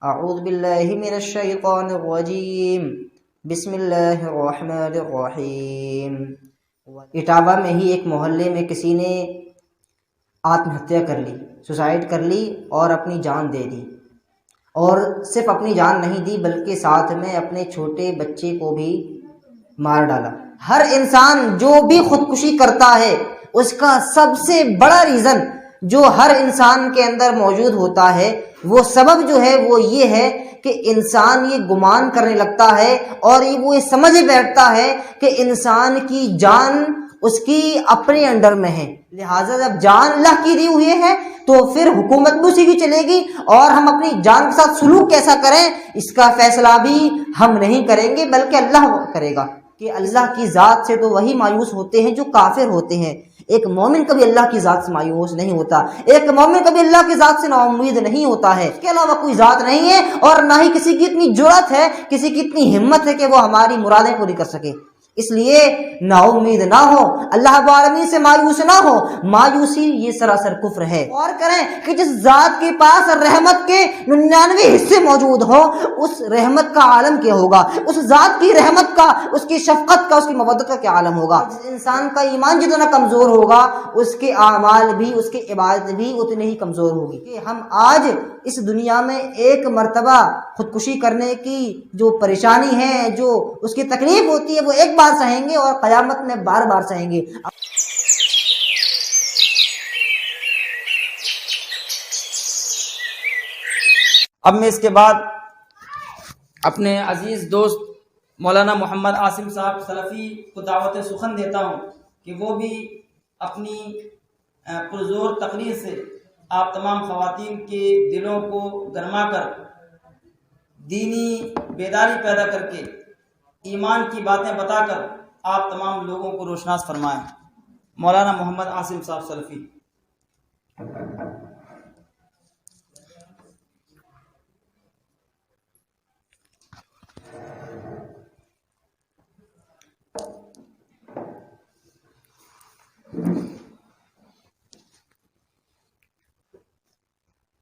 اعوذ باللہ من الشیطان الرجیم بسم اللہ الرحمن الرحیم۔ اٹاوا میں ہی ایک محلے میں کسی نے آتم ہتیا کر لی، سوسائڈ کر لی اور اپنی جان دے دی، اور صرف اپنی جان نہیں دی بلکہ ساتھ میں اپنے چھوٹے بچے کو بھی مار ڈالا۔ ہر انسان جو بھی خودکشی کرتا ہے اس کا سب سے بڑا ریزن جو ہر انسان کے اندر موجود ہوتا ہے، وہ سبب جو ہے وہ یہ ہے کہ انسان یہ گمان کرنے لگتا ہے اور وہ یہ سمجھ بیٹھتا ہے کہ انسان کی جان اس کی اپنے انڈر میں ہے، لہٰذا جب جان اللہ کی دی ہوئی ہے تو پھر حکومت بھی اسی کی چلے گی، اور ہم اپنی جان کے ساتھ سلوک کیسا کریں اس کا فیصلہ بھی ہم نہیں کریں گے بلکہ اللہ کرے گا، کہ اللہ کی ذات سے تو وہی مایوس ہوتے ہیں جو کافر ہوتے ہیں۔ ایک مومن کبھی اللہ کی ذات سے مایوس نہیں ہوتا، ایک مومن کبھی اللہ کی ذات سے نا امید نہیں ہوتا ہے، اس کے علاوہ کوئی ذات نہیں ہے، اور نہ ہی کسی کی اتنی جرأت ہے، کسی کی اتنی ہمت ہے کہ وہ ہماری مرادیں پوری کر سکے۔ اس لیے نا امید نہ ہو، اللہ رب العالمین سے مایوس نہ ہو، مایوسی یہ سراسر کفر ہے۔ اور کریں کہ جس ذات کے پاس رحمت کے 99 حصے موجود ہوں، اس رحمت کا عالم کیا ہوگا، اس ذات کی رحمت کا، اس کی شفقت کا، اس کی مودت کا کیا عالم ہوگا۔ جس انسان کا ایمان جتنا کمزور ہوگا اس کے اعمال بھی، اس کی عبادت بھی اتنی ہی کمزور ہوگی۔ کہ ہم آج اس دنیا میں ایک مرتبہ خودکشی کرنے کی جو پریشانی ہے، جو اس کی تکلیف ہوتی ہے، وہ ایک بار سہیں گے اور قیامت میں بار بار سہیں گے۔ اب میں اس کے بعد اپنے عزیز دوست مولانا محمد عاصم صاحب سلفی کو دعوت سخن دیتا ہوں کہ وہ بھی اپنی پرزور تقریر سے آپ تمام خواتین کے دلوں کو گرما کر، دینی بیداری پیدا کر کے، ایمان کی باتیں بتا کر آپ تمام لوگوں کو روشناس فرمائیں۔ مولانا محمد عاصم صاحب سلفی۔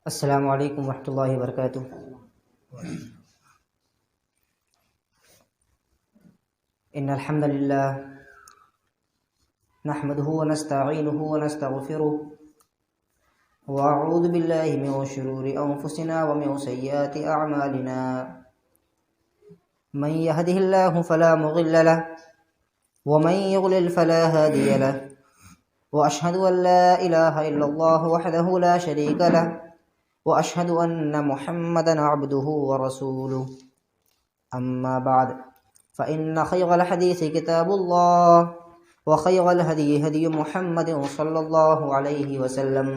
السلام علیکم ورحمۃ اللہ وبرکاتہ۔ ان الحمد للہ نحمده ونستعینه ونستغفره واعوذ باللہ من شرور انفسنا ومن سیئات اعمالنا، من يهده الله فلا مضل له ومن يضلل فلا هادي له، واشهد ان لا اله الا الله وحده لا شريك له، واشهد ان محمدا عبده ورسوله، اما بعد فان خير الحديث كتاب الله، وخير الهدي هدي محمد صلى الله عليه وسلم،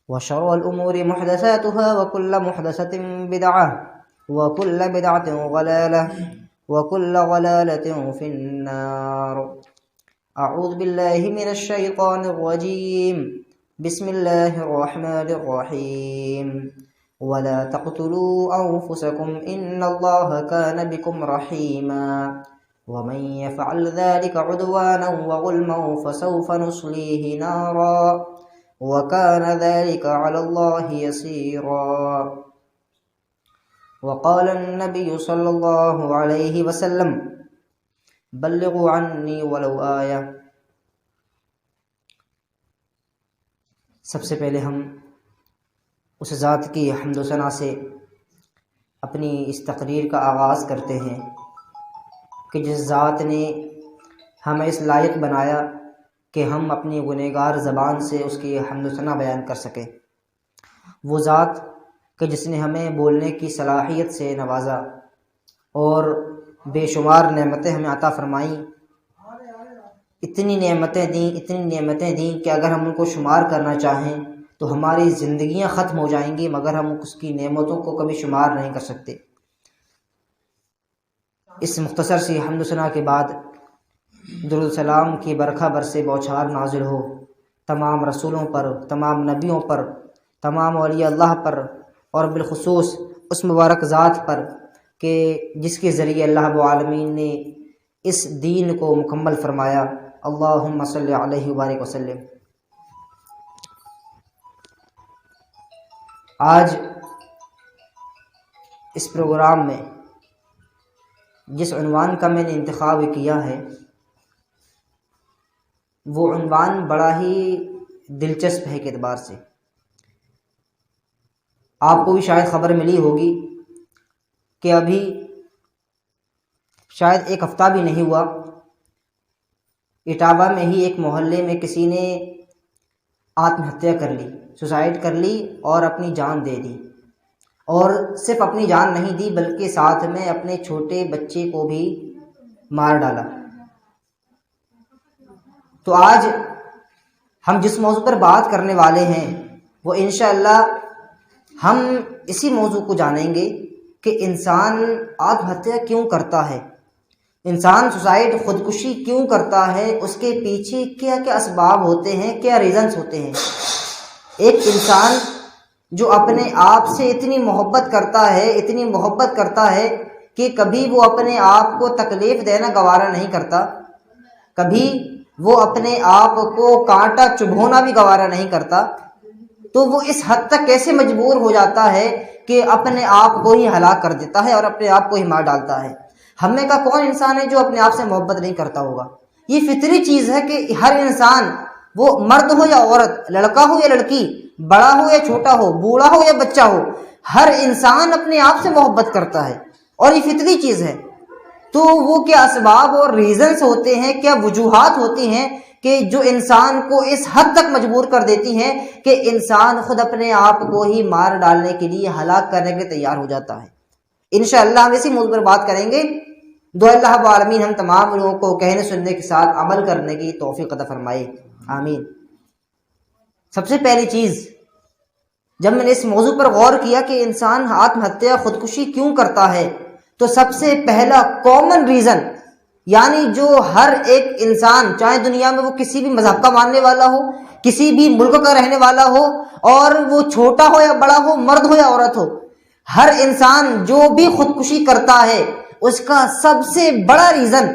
وشر الامور محدثاتها وكل محدثة بدعة وكل بدعة ضلالة وكل ضلالة في النار۔ اعوذ باللہ من الشیطان الرجیم بسم اللہ الرحمن الرحیم۔ ولا تقتلوا انفسکم ان اللہ کان بکم رحیما، ومن يفعل ذلك عدوانا وظلما فسوف نصليه نارا وكان ذلك على الله يسيرا۔ وقال النبي صلى الله عليه وسلم بلغوا عني ولو آية۔ سب سے پہلے ہم اس ذات کی حمد و ثنا سے اپنی اس تقریر کا آغاز کرتے ہیں کہ جس ذات نے ہمیں اس لائق بنایا کہ ہم اپنی گنہگار زبان سے اس کی حمد و ثنا بیان کر سکیں۔ وہ ذات کہ جس نے ہمیں بولنے کی صلاحیت سے نوازا اور بے شمار نعمتیں ہمیں عطا فرمائیں، اتنی نعمتیں دیں کہ اگر ہم ان کو شمار کرنا چاہیں تو ہماری زندگیاں ختم ہو جائیں گی، مگر ہم اس کی نعمتوں کو کبھی شمار نہیں کر سکتے۔ اس مختصر سی حمد و ثنا کے بعد درود السلام کی برکھا برسے بوچھار نازل ہو تمام رسولوں پر، تمام نبیوں پر، تمام اولیاء اللہ پر، اور بالخصوص اس مبارک ذات پر کہ جس کے ذریعے اللہ رب العالمین نے اس دین کو مکمل فرمایا۔ اللہم صلی علیہ وبارک وسلم۔ آج اس پروگرام میں جس عنوان کا میں نے انتخاب کیا ہے وہ عنوان بڑا ہی دلچسپ ہے کے اعتبار سے. آپ کو بھی شاید خبر ملی ہوگی کہ ابھی شاید ایک ہفتہ بھی نہیں ہوا، اٹاوا میں ہی ایک محلے میں کسی نے آتم ہتیا کر لی، سوسائڈ کر لی اور اپنی جان دے دی. اور صرف اپنی جان نہیں دی بلکہ ساتھ میں اپنے چھوٹے بچے کو بھی مار ڈالا. تو آج ہم جس موضوع پر بات کرنے والے ہیں وہ انشاءاللہ ہم اسی موضوع کو جانیں گے کہ انسان آتم ہتیا کیوں کرتا ہے، انسان سوسائڈ خودکشی کیوں کرتا ہے، اس کے پیچھے کیا کیا اسباب ہوتے ہیں، کیا ریزنز ہوتے ہیں. ایک انسان جو اپنے آپ سے اتنی محبت کرتا ہے کہ کبھی وہ اپنے آپ کو تکلیف دینا گوارا نہیں کرتا، کبھی وہ اپنے آپ کو کانٹا چبھونا بھی گوارا نہیں کرتا، تو وہ اس حد تک کیسے مجبور ہو جاتا ہے کہ اپنے آپ کو ہی ہلاک کر دیتا ہے اور اپنے آپ کو ہی مار ڈالتا ہے. ہم میں کا کون انسان ہے جو اپنے آپ سے محبت نہیں کرتا ہوگا؟ یہ فطری چیز ہے کہ ہر انسان، وہ مرد ہو یا عورت، لڑکا ہو یا لڑکی، بڑا ہو یا چھوٹا ہو، بوڑھا ہو یا بچہ ہو، ہر انسان اپنے آپ سے محبت کرتا ہے اور یہ فطری چیز ہے. تو وہ کیا اسباب اور ریزنز ہوتے ہیں، کیا وجوہات ہوتی ہیں کہ جو انسان کو اس حد تک مجبور کر دیتی ہیں کہ انسان خود اپنے آپ کو ہی مار ڈالنے کے لیے، ہلاک کرنے کے لیے تیار ہو جاتا ہے. انشاءاللہ ہم اسی موضوع پر بات کریں گے. دعا اللہ رب العالمین ہم تمام لوگوں کو کہنے سننے کے ساتھ عمل کرنے کی توفیق عطا فرمائے، آمین. سب سے پہلی چیز، جب میں نے اس موضوع پر غور کیا کہ انسان آتم ہتیا خودکشی کیوں کرتا ہے، تو سب سے پہلا کامن ریزن، یعنی جو ہر ایک انسان، چاہے دنیا میں وہ کسی بھی مذہب کا ماننے والا ہو، کسی بھی ملک کا رہنے والا ہو، اور وہ چھوٹا ہو یا بڑا ہو، مرد ہو یا عورت ہو، ہر انسان جو بھی خودکشی کرتا ہے اس کا سب سے بڑا ریزن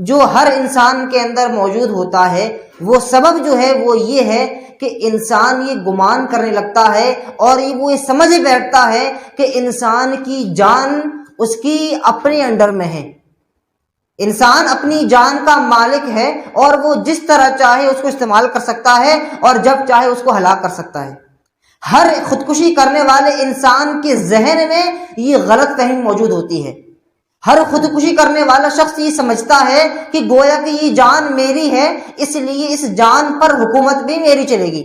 جو ہر انسان کے اندر موجود ہوتا ہے، وہ سبب جو ہے وہ یہ ہے کہ انسان یہ گمان کرنے لگتا ہے اور وہ یہ سمجھ بیٹھتا ہے کہ انسان کی جان اس کی اپنے انڈر میں ہے، انسان اپنی جان کا مالک ہے اور وہ جس طرح چاہے اس کو استعمال کر سکتا ہے اور جب چاہے اس کو ہلاک کر سکتا ہے. ہر خودکشی کرنے والے انسان کے ذہن میں یہ غلط فہمی موجود ہوتی ہے. ہر خودکشی کرنے والا شخص یہ سمجھتا ہے کہ گویا کہ یہ جان میری ہے، اس لیے اس جان پر حکومت بھی میری چلے گی.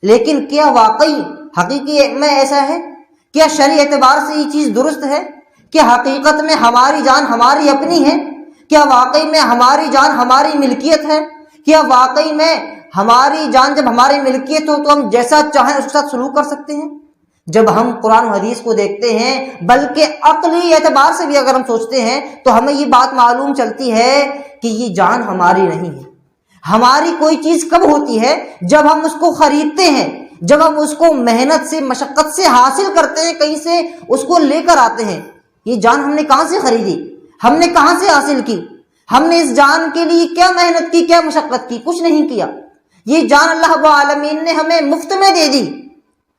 لیکن کیا واقعی حقیقی میں ایسا ہے؟ کیا شرعی اعتبار سے یہ چیز درست ہے؟ کیا حقیقت میں ہماری جان ہماری اپنی ہے؟ کیا واقعی میں ہماری جان ہماری ملکیت ہے؟ کیا واقعی میں ہماری جان جب ہماری ملکیت ہو تو ہم جیسا چاہیں اس کے ساتھ سلوک کر سکتے ہیں؟ جب ہم قرآن و حدیث کو دیکھتے ہیں، بلکہ عقلی اعتبار سے بھی اگر ہم سوچتے ہیں تو ہمیں یہ بات معلوم چلتی ہے کہ یہ جان ہماری نہیں ہے. ہماری کوئی چیز کب ہوتی ہے؟ جب ہم اس کو خریدتے ہیں، جب ہم اس کو محنت سے، مشقت سے حاصل کرتے ہیں، کہیں سے اس کو لے کر آتے ہیں. یہ جان ہم نے کہاں سے خریدی؟ ہم نے کہاں سے حاصل کی؟ ہم نے اس جان کے لیے کیا محنت کی، کیا مشقت کی؟ کچھ نہیں کیا. یہ جان اللہ رب العالمین نے ہمیں مفت میں دے دی،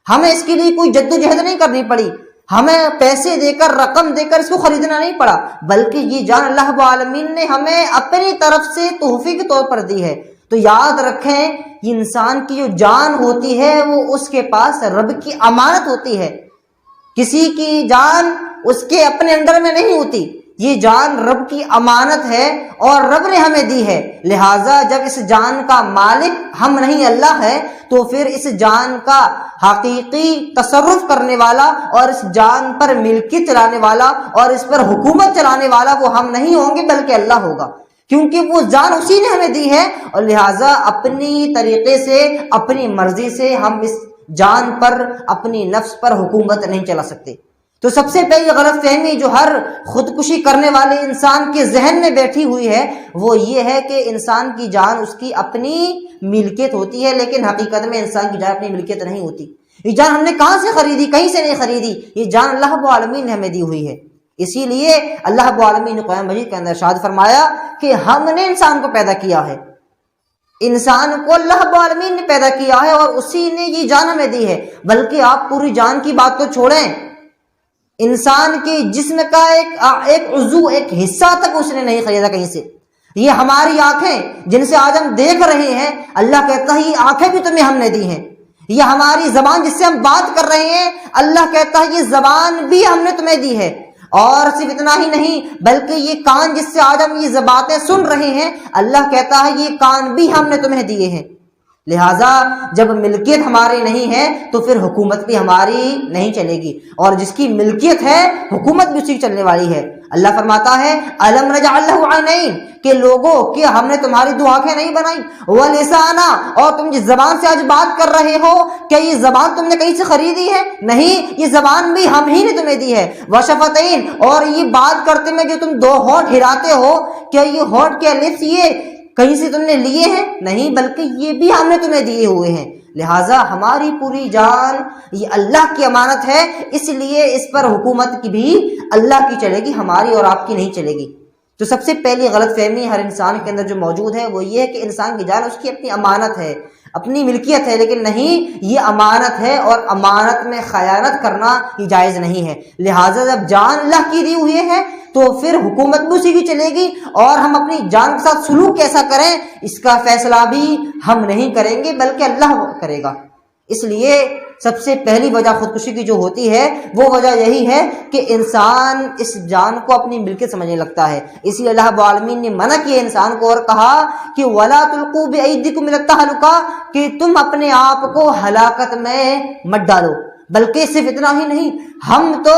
ہمیں اس کے لیے کوئی جدوجہد نہیں کرنی پڑی، ہمیں پیسے دے کر، رقم دے کر اس کو خریدنا نہیں پڑا، بلکہ یہ جان اللہ رب العالمین نے ہمیں اپنی طرف سے تحفے کے طور پر دی ہے. تو یاد رکھیں، یہ انسان کی جو جان ہوتی ہے وہ اس کے پاس رب کی امانت ہوتی ہے. کسی کی جان اس کے اپنے انڈر میں نہیں ہوتی، یہ جان رب کی امانت ہے اور رب نے ہمیں دی ہے. لہٰذا جب اس جان کا مالک ہم نہیں اللہ ہے تو پھر اس جان کا حقیقی تصرف کرنے والا اور اس جان پر ملکیت چلانے والا اور اس پر حکومت چلانے والا وہ ہم نہیں ہوں گے بلکہ اللہ ہوگا، کیونکہ وہ جان اسی نے ہمیں دی ہے. اور لہٰذا اپنی طریقے سے، اپنی مرضی سے ہم اس جان پر، اپنی نفس پر حکومت نہیں چلا سکتے. تو سب سے پہلی غلط فہمی جو ہر خودکشی کرنے والے انسان کے ذہن میں بیٹھی ہوئی ہے وہ یہ ہے کہ انسان کی جان اس کی اپنی ملکیت ہوتی ہے، لیکن حقیقت میں انسان کی جان اپنی ملکیت نہیں ہوتی. یہ جان ہم نے کہاں سے خریدی؟ کہیں سے نہیں خریدی، یہ جان اللہ رب العالمین نے ہمیں دی ہوئی ہے. اسی لیے اللہ رب العالمین نے قرآن مجید کے اندر ارشاد فرمایا کہ ہم نے انسان کو پیدا کیا ہے، انسان کو اللہ رب العالمین نے پیدا کیا ہے اور اسی نے یہ جان ہمیں دی ہے. بلکہ آپ پوری جان کی بات تو چھوڑیں، انسان کے جسم کا ایک عضو، ایک حصہ تک اس نے نہیں خریدا کہیں سے۔ یہ ہماری آنکھیں جن سے آج ہم دیکھ رہے ہیں، اللہ کہتا ہے یہ آنکھیں بھی تمہیں ہم نے دی ہیں۔ یہ ہماری زبان جس سے ہم بات کر رہے ہیں، اللہ کہتا ہے یہ زبان بھی ہم نے تمہیں دی ہے۔ اور صرف اتنا ہی نہیں بلکہ یہ کان جس سے آج ہم یہ باتیں سن رہے ہیں، اللہ کہتا ہے یہ کان بھی ہم نے تمہیں دیے ہیں۔ لہٰذا جب ملکیت ہماری نہیں ہے تو پھر حکومت بھی ہماری نہیں چلے گی، اور جس کی ملکیت ہے حکومت بھی اسی کی چلنے والی ہے۔ اللہ فرماتا ہے الم نجعل لہ عینین، کہ لوگوں کہ ہم نے تمہاری دو آنکھیں نہیں بنائی، ولسانا، اور تم جس زبان سے آج بات کر رہے ہو کیا یہ زبان تم نے کہیں سے خریدی ہے؟ نہیں، یہ زبان بھی ہم ہی نے تمہیں دی ہے۔ وشفتین، اور یہ بات کرتے میں جو تم دو ہونٹ ہلاتے ہو، کیا یہ ہونٹ کے لپس یہ کہیں سے تم نے لیے ہیں؟ نہیں، بلکہ یہ بھی ہم نے تمہیں دیے ہوئے ہیں۔ لہٰذا ہماری پوری جان یہ اللہ کی امانت ہے، اس لیے اس پر حکومت کی بھی اللہ کی چلے گی، ہماری اور آپ کی نہیں چلے گی۔ تو سب سے پہلی غلط فہمی ہر انسان کے اندر جو موجود ہے وہ یہ ہے کہ انسان کی جان اس کی اپنی امانت ہے، اپنی ملکیت ہے، لیکن نہیں، یہ امانت ہے اور امانت میں خیانت کرنا یہ جائز نہیں ہے۔ لہٰذا جب جان اللہ کی دی ہوئی ہے تو پھر حکومت بھی اسی کی چلے گی، اور ہم اپنی جان کے ساتھ سلوک کیسا کریں اس کا فیصلہ بھی ہم نہیں کریں گے بلکہ اللہ کرے گا۔ اس لیے سب سے پہلی وجہ خودکشی کی جو ہوتی ہے وہ وجہ یہی ہے کہ انسان اس جان کو اپنی ملکیت سمجھنے لگتا ہے۔ اسی لیے اللہ رب العالمین نے منع کیا انسان کو اور کہا کہ وَلَا تُلْقُوا بِأَيْدِيكُمْ إِلَى التَّهْلُكَةِ، کہ تم اپنے آپ کو ہلاکت میں مت ڈالو۔ بلکہ صرف اتنا ہی نہیں، ہم تو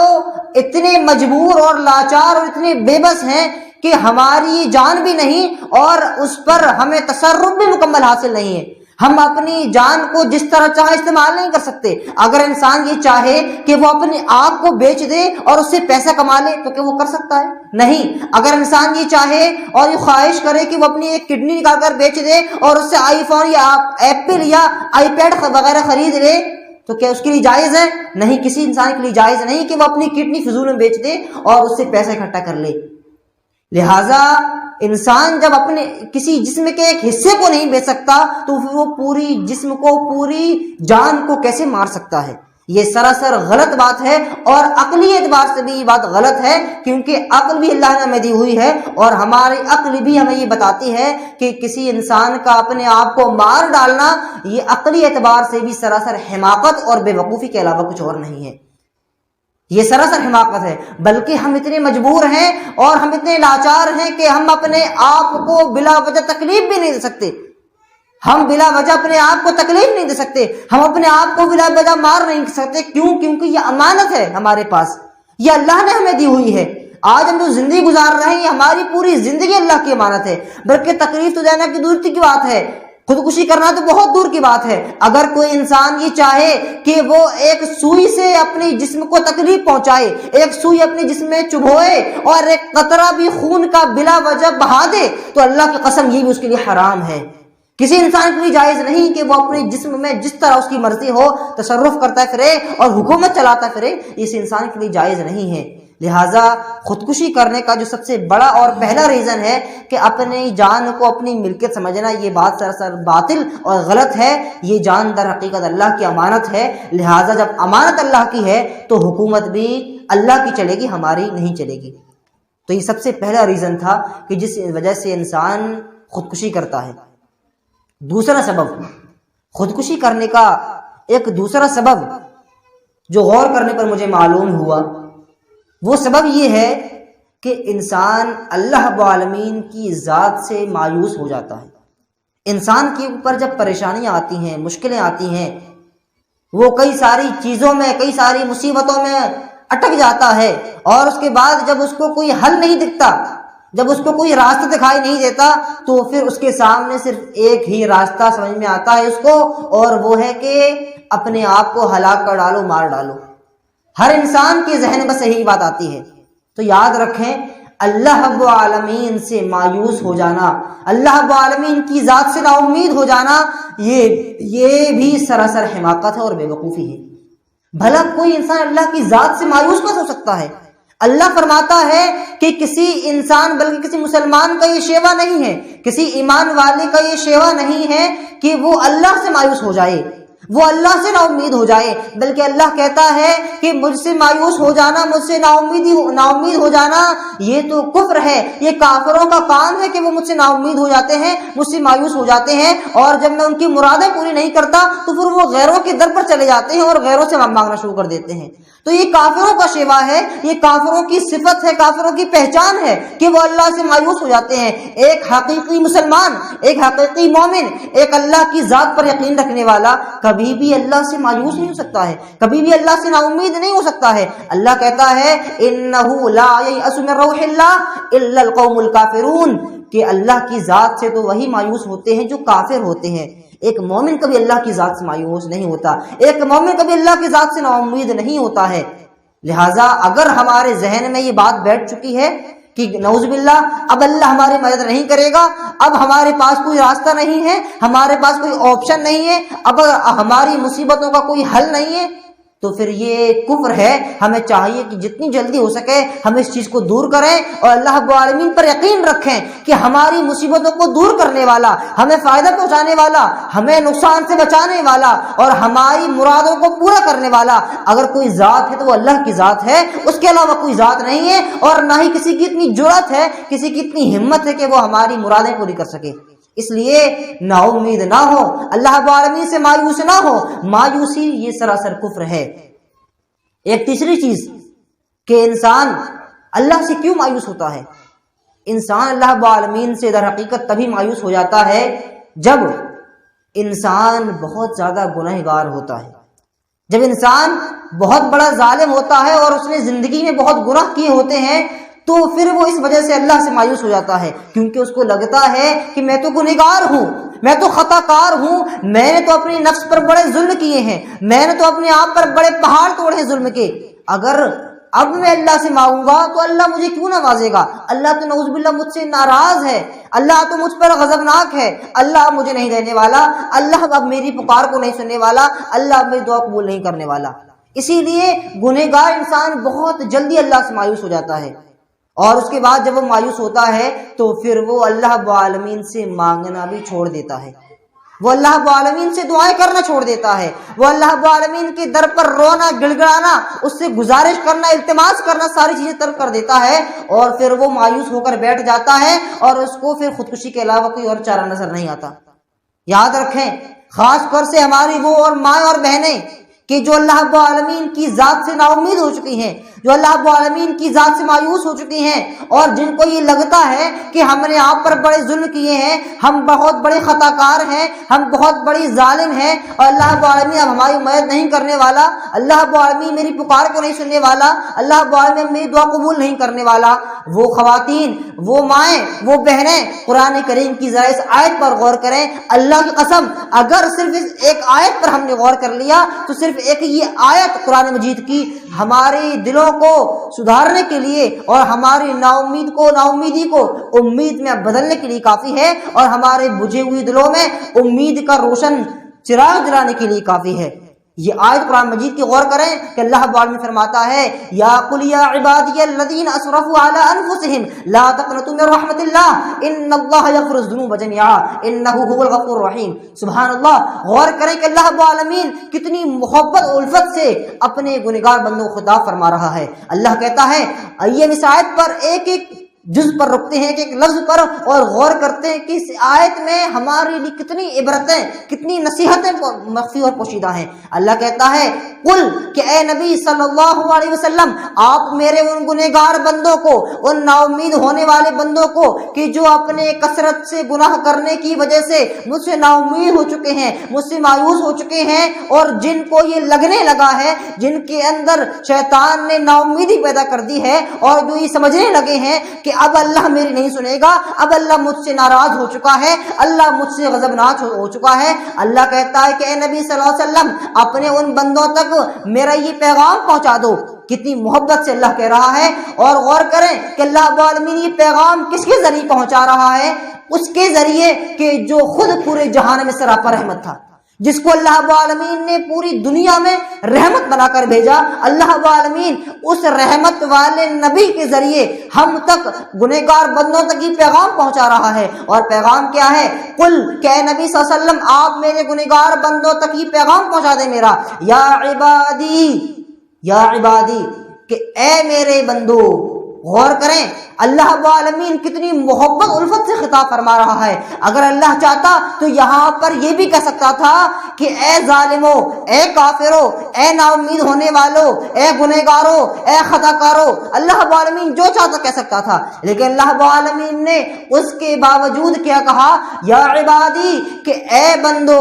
اتنے مجبور اور لاچار اور اتنے بے بس ہیں کہ ہماری جان بھی نہیں اور اس پر ہمیں تصرف بھی مکمل حاصل نہیں ہے۔ ہم اپنی جان کو جس طرح چاہے استعمال نہیں کر سکتے۔ اگر انسان یہ چاہے کہ وہ اپنی آنکھ کو بیچ دے اور اس سے پیسہ کما لے تو کیا وہ کر سکتا ہے؟ نہیں۔ اگر انسان یہ چاہے اور یہ خواہش کرے کہ وہ اپنی ایک کڈنی نکال کر بیچ دے اور اس سے آئی فون یا ایپل یا آئی پیڈ وغیرہ خرید لے تو کیا اس کے لیے جائز ہے؟ نہیں، کسی انسان کے لیے جائز نہیں کہ وہ اپنی کڈنی فضول میں بیچ دے اور اس سے پیسہ اکٹھا کر لے۔ لہٰذا انسان جب اپنے کسی جسم کے ایک حصے کو نہیں بیچ سکتا تو پھر وہ پوری جسم کو، پوری جان کو کیسے مار سکتا ہے؟ یہ سراسر غلط بات ہے، اور عقلی اعتبار سے بھی یہ بات غلط ہے، کیونکہ عقل بھی اللہ نے ہمیں دی ہوئی ہے اور ہماری عقل بھی ہمیں یہ بتاتی ہے کہ کسی انسان کا اپنے آپ کو مار ڈالنا یہ عقلی اعتبار سے بھی سراسر حماقت اور بے وقوفی کے علاوہ کچھ اور نہیں ہے۔ یہ سراسر حماقت ہے، بلکہ ہم اتنے مجبور ہیں اور ہم اتنے لاچار ہیں کہ ہم اپنے آپ کو بلا وجہ تکلیف بھی نہیں دے سکتے۔ ہم بلا وجہ اپنے آپ کو تکلیف نہیں دے سکتے، ہم اپنے آپ کو بلا وجہ مار نہیں سکتے۔ کیوں؟ کیونکہ یہ امانت ہے ہمارے پاس، یہ اللہ نے ہمیں دی ہوئی ہے۔ آج ہم جو زندگی گزار رہے ہیں یہ ہماری پوری زندگی اللہ کی امانت ہے۔ بلکہ تکلیف تو دینا کی دور کی بات ہے، خودکشی کرنا تو بہت دور کی بات ہے۔ اگر کوئی انسان یہ چاہے کہ وہ ایک سوئی سے اپنے جسم کو تکلیف پہنچائے، ایک سوئی اپنے جسم میں چبھوئے اور ایک قطرہ بھی خون کا بلا وجہ بہا دے تو اللہ کی قسم یہ بھی اس کے لیے حرام ہے۔ کسی انسان کے لیے جائز نہیں کہ وہ اپنے جسم میں جس طرح اس کی مرضی ہو تصرف کرتا پھرے اور حکومت چلاتا پھرے، اس انسان کے لیے جائز نہیں ہے۔ لہٰذا خودکشی کرنے کا جو سب سے بڑا اور پہلا ریزن ہے کہ اپنی جان کو اپنی ملکیت سمجھنا، یہ بات سراسر باطل اور غلط ہے۔ یہ جان در حقیقت اللہ کی امانت ہے، لہٰذا جب امانت اللہ کی ہے تو حکومت بھی اللہ کی چلے گی، ہماری نہیں چلے گی۔ تو یہ سب سے پہلا ریزن تھا کہ جس وجہ سے انسان خودکشی کرتا ہے۔ دوسرا سبب، خودکشی کرنے کا ایک دوسرا سبب جو غور کرنے پر مجھے معلوم ہوا وہ سبب یہ ہے کہ انسان اللہ رب العالمین کی ذات سے مایوس ہو جاتا ہے۔ انسان کے اوپر جب پریشانیاں آتی ہیں، مشکلیں آتی ہیں، وہ کئی ساری چیزوں میں، کئی ساری مصیبتوں میں اٹک جاتا ہے، اور اس کے بعد جب اس کو کوئی حل نہیں دکھتا، جب اس کو کوئی راستہ دکھائی نہیں دیتا تو پھر اس کے سامنے صرف ایک ہی راستہ سمجھ میں آتا ہے اس کو، اور وہ ہے کہ اپنے آپ کو ہلاک کر ڈالو، مار ڈالو۔ ہر انسان کے ذہن میں یہی بات آتی ہے۔ تو یاد رکھیں، اللہ رب العالمین سے مایوس ہو جانا، اللہ رب العالمین کی ذات سے نا امید ہو جانا، یہ بھی سراسر حماقت ہے اور بے وقوفی ہے۔ بھلا کوئی انسان اللہ کی ذات سے مایوس کیسے ہو سکتا ہے؟ اللہ فرماتا ہے کہ کسی انسان، بلکہ کسی مسلمان کا یہ شیوا نہیں ہے، کسی ایمان والے کا یہ شیوا نہیں ہے کہ وہ اللہ سے مایوس ہو جائے، وہ اللہ سے نا امید ہو جائے، بلکہ اللہ کہتا ہے کہ مجھ سے مایوس ہو جانا، مجھ سے نا امید ہو جانا یہ تو کفر ہے، یہ کافروں کا کام ہے کہ وہ مجھ سے نا امید ہو جاتے ہیں، مجھ سے مایوس ہو جاتے ہیں، اور جب میں ان کی مرادیں پوری نہیں کرتا تو پھر وہ غیروں کے در پر چلے جاتے ہیں اور غیروں سے مانگنا شروع کر دیتے ہیں۔ تو یہ کافروں کا شیوا ہے، یہ کافروں کی صفت ہے، کافروں کی پہچان ہے کہ وہ اللہ سے مایوس ہو جاتے ہیں۔ ایک حقیقی مسلمان، ایک حقیقی مومن، ایک اللہ کی ذات پر یقین رکھنے والا کبھی بھی اللہ سے مایوس نہیں ہو سکتا ہے، کبھی بھی اللہ سے نا امید نہیں ہو سکتا ہے۔ اللہ کہتا ہے انہ لا ییأس من روح اللہ الا القوم الکافرون، کہ اللہ کی ذات سے تو وہی مایوس ہوتے ہیں جو کافر ہوتے ہیں۔ ایک مومن کبھی اللہ کی ذات سے مایوس نہیں ہوتا، ایک مومن کبھی اللہ کی ذات سے نا امید نہیں ہوتا ہے۔ لہٰذا اگر ہمارے ذہن میں یہ بات بیٹھ چکی ہے کہ نعوذ باللہ اب اللہ ہماری مدد نہیں کرے گا، اب ہمارے پاس کوئی راستہ نہیں ہے، ہمارے پاس کوئی آپشن نہیں ہے، اب ہماری مصیبتوں کا کوئی حل نہیں ہے، تو پھر یہ کفر ہے۔ ہمیں چاہیے کہ جتنی جلدی ہو سکے ہم اس چیز کو دور کریں اور اللہ رب العالمین پر یقین رکھیں کہ ہماری مصیبتوں کو دور کرنے والا، ہمیں فائدہ پہنچانے والا، ہمیں نقصان سے بچانے والا اور ہماری مرادوں کو پورا کرنے والا اگر کوئی ذات ہے تو وہ اللہ کی ذات ہے، اس کے علاوہ کوئی ذات نہیں ہے، اور نہ ہی کسی کی اتنی جرأت ہے، کسی کی اتنی ہمت ہے کہ وہ ہماری مرادیں پوری کر سکے۔ اس لیے نا امید نہ ہو، اللہ رب العالمین سے مایوس نہ ہو، مایوسی یہ سراسر کفر ہے۔ ایک تیسری چیز کہ انسان اللہ سے کیوں مایوس ہوتا ہے؟ انسان اللہ رب العالمین سے در حقیقت تبھی مایوس ہو جاتا ہے جب انسان بہت زیادہ گنہگار ہوتا ہے، جب انسان بہت بڑا ظالم ہوتا ہے اور اس نے زندگی میں بہت گناہ کیے ہوتے ہیں، تو پھر وہ اس وجہ سے اللہ سے مایوس ہو جاتا ہے، کیونکہ اس کو لگتا ہے کہ میں تو گنہگار ہوں، میں تو خطا کار ہوں، میں نے تو اپنے نفس پر بڑے ظلم کیے ہیں، میں نے تو اپنے آپ پر بڑے پہاڑ توڑے ہیں ظلم کے، اگر اب میں اللہ سے مانگوں گا تو اللہ مجھے کیوں نوازے گا؟ اللہ تو نعوذ باللہ مجھ سے ناراض ہے، اللہ تو مجھ پر غضبناک ہے، اللہ مجھے نہیں دینے والا، اللہ اب میری پکار کو نہیں سننے والا، اللہ اب میری دعا قبول نہیں کرنے والا۔ اسی لیے گنہگار انسان بہت جلدی اللہ سے مایوس ہو جاتا ہے، اور اس کے بعد جب وہ مایوس ہوتا ہے تو پھر وہ اللہ رب العالمین سے مانگنا بھی چھوڑ دیتا ہے، وہ اللہ رب العالمین سے دعائیں کرنا چھوڑ دیتا ہے، وہ اللہ رب العالمین کے در پر رونا، گڑ گڑانا، اس سے گزارش کرنا، التماس کرنا، ساری چیزیں ترک کر دیتا ہے، اور پھر وہ مایوس ہو کر بیٹھ جاتا ہے، اور اس کو پھر خودکشی کے علاوہ کوئی اور چارہ نظر نہیں آتا۔ یاد رکھیں، خاص طور سے ہماری وہ اور مائیں اور بہنیں کہ جو اللہ رب العالمین کی ذات سے نا امید ہو چکی ہیں، جو اللہ رب العالمین کی ذات سے مایوس ہو چکی ہیں، اور جن کو یہ لگتا ہے کہ ہم نے آپ پر بڑے ظلم کیے ہیں، ہم بہت بڑے خطا کار ہیں، ہم بہت بڑی ظالم ہیں، اور اللہ رب العالمین اب ہماری مدد نہیں کرنے والا، اللہ رب العالمین میری پکار کو نہیں سننے والا، اللہ رب العالمین میری دعا قبول نہیں کرنے والا، وہ خواتین، وہ مائیں، وہ بہنیں قرآن کریم کی ذرا اس آیت پر غور کریں۔ اللہ کی قسم اگر صرف اس ایک آیت پر ہم نے غور کر لیا تو صرف ایک یہ آیت قرآن مجید کی ہمارے دلوں کو سدھارنے کے لیے اور ہماری نا امیدی کو امید میں بدلنے کے لیے کافی ہے، اور ہمارے بجھے ہوئے دلوں میں امید کا روشن چراغ جلانے کے لیے کافی ہے۔ یہ آیت قرآن مجید کی غور کریں کہ اللہ رب العالمین فرماتا ہے یا قل یا عبادی الذین اسرفوا علی انفسہم لا تقنطوا من رحمت اللہ ان اللہ یغفر الذنوب جميعا انہ هو الغفور الرحیم۔ سبحان اللہ، غور کریں کہ اللہ رب العالمین کتنی محبت و الفت سے اپنے گنہگار بندوں کو خطاب فرما رہا ہے۔ اللہ کہتا ہے آئیے اس آیت پر ایک ایک جز پر رکتے ہیں، ایک ایک لفظ پر، اور غور کرتے ہیں کہ اس آیت میں ہمارے لیے کتنی عبرتیں، کتنی نصیحتیں مخفی اور پوشیدہ ہیں۔ اللہ کہتا ہے قل کہ اے نبی صلی اللہ علیہ وسلم آپ میرے ان گنہگار بندوں کو، ان نا امید ہونے والے بندوں کو کہ جو اپنے کثرت سے گناہ کرنے کی وجہ سے مجھ سے نا امید ہو چکے ہیں، مجھ سے مایوس ہو چکے ہیں، اور جن کو یہ لگنے لگا ہے، جن کے اندر شیطان نے نا امیدی پیدا کر دی ہے، اور جو یہ سمجھنے لگے ہیں کہ اب اللہ میری نہیں سنے گا، اب اللہ مجھ سے ناراض ہو چکا ہے، اللہ مجھ سے غضبناک ہو چکا ہے، اللہ کہتا ہے کہ اے نبی صلی اللہ علیہ وسلم اپنے ان بندوں تک میرا یہ پیغام پہنچا دو۔ کتنی محبت سے اللہ کہہ رہا ہے، اور غور کریں کہ اللہ رب العالمین یہ پیغام کس کے ذریعے پہنچا رہا ہے؟ اس کے ذریعے کہ جو خود پورے جہان میں سراپا رحمت تھا، جس کو اللہ رب العالمین نے پوری دنیا میں رحمت بنا کر بھیجا، اللہ رب العالمین اس رحمت والے نبی کے ذریعے ہم تک گنہگار بندوں تک یہ پیغام پہنچا رہا ہے۔ اور پیغام کیا ہے؟ قل، کہ اے نبی صلی اللہ علیہ وسلم آپ میرے گنہگار بندوں تک یہ پیغام پہنچا دیں میرا، یا عبادی، یا عبادی، کہ اے میرے بندو۔ غور کریں اللہ رب العالمین کتنی محبت الفت سے خطاب فرما رہا ہے۔ اگر اللہ چاہتا تو یہاں پر یہ بھی کہہ سکتا تھا کہ اے ظالمو، اے کافرو، اے نا امید ہونے والو، اے گنہگارو، اے خطا کارو، اللہ رب العالمین جو چاہتا کہہ سکتا تھا، لیکن اللہ رب العالمین نے اس کے باوجود کیا کہا؟ یا عبادی، کہ اے بندو،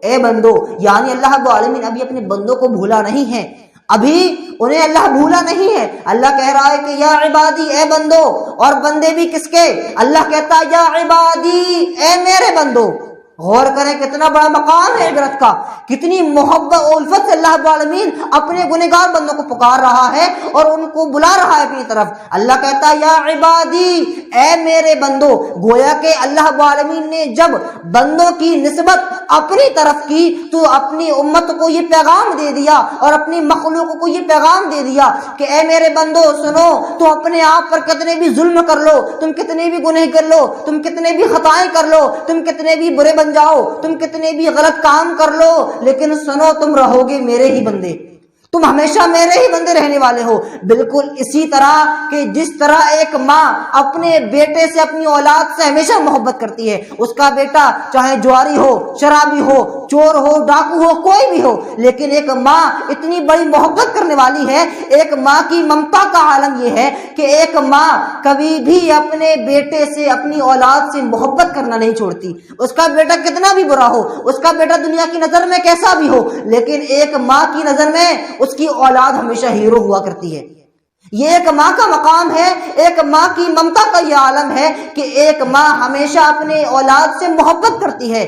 اے بندو، یعنی اللہ رب العالمین ابھی اپنے بندوں کو بھولا نہیں ہے، ابھی انہیں اللہ بھولا نہیں ہے۔ اللہ کہہ رہا ہے کہ یا عبادی، اے بندو، اور بندے بھی کس کے؟ اللہ کہتا ہے یا عبادی، اے میرے بندو۔ غور کریں کتنا بڑا مقام ہے عبرت کا، کتنی محبت و الفت سے اللہ رب العالمین اپنے گنہگار بندوں کو پکار رہا ہے اور ان کو بلا رہا ہے اپنی طرف۔ اللہ کہتا ہے یا عبادی، اے میرے بندو۔ گویا کہ اللہ رب العالمین نے جب بندوں کی نسبت اپنی طرف کی تو اپنی امت کو یہ پیغام دے دیا اور اپنی مخلوق کو یہ پیغام دے دیا کہ اے میرے بندو سنو، تم اپنے آپ پر کتنے بھی ظلم کر لو، تم کتنے بھی گناہ کر لو، تم کتنے بھی خطائیں کر لو، تم کتنے بھی برے بن جاؤ، تم کتنے بھی غلط کام کر لو، لیکن سنو تم رہو گے میرے ہی بندے، تم ہمیشہ میرے ہی بندے رہنے والے ہو۔ بالکل اسی طرح کہ جس طرح ایک ماں اپنے بیٹے سے، اپنی اولاد سے ہمیشہ محبت کرتی ہے، اس کا بیٹا چاہے جواری ہو، شرابی ہو، چور ہو، ڈاکو ہو، کوئی بھی ہو، لیکن ایک ماں اتنی بڑی محبت کرنے والی ہے۔ ایک ماں کی ممتا کا عالم یہ ہے کہ ایک ماں کبھی بھی اپنے بیٹے سے، اپنی اولاد سے محبت کرنا نہیں چھوڑتی۔ اس کا بیٹا کتنا بھی برا ہو، اس کا بیٹا دنیا کی نظر میں کیسا بھی ہو، لیکن ایک ماں کی نظر میں اس کی اولاد ہمیشہ ہیرو ہوا کرتی ہے۔ یہ ایک ماں کا مقام ہے، ایک ماں کی ممتا کا یہ عالم ہے کہ ایک ماں ہمیشہ اپنے اولاد سے محبت کرتی ہے۔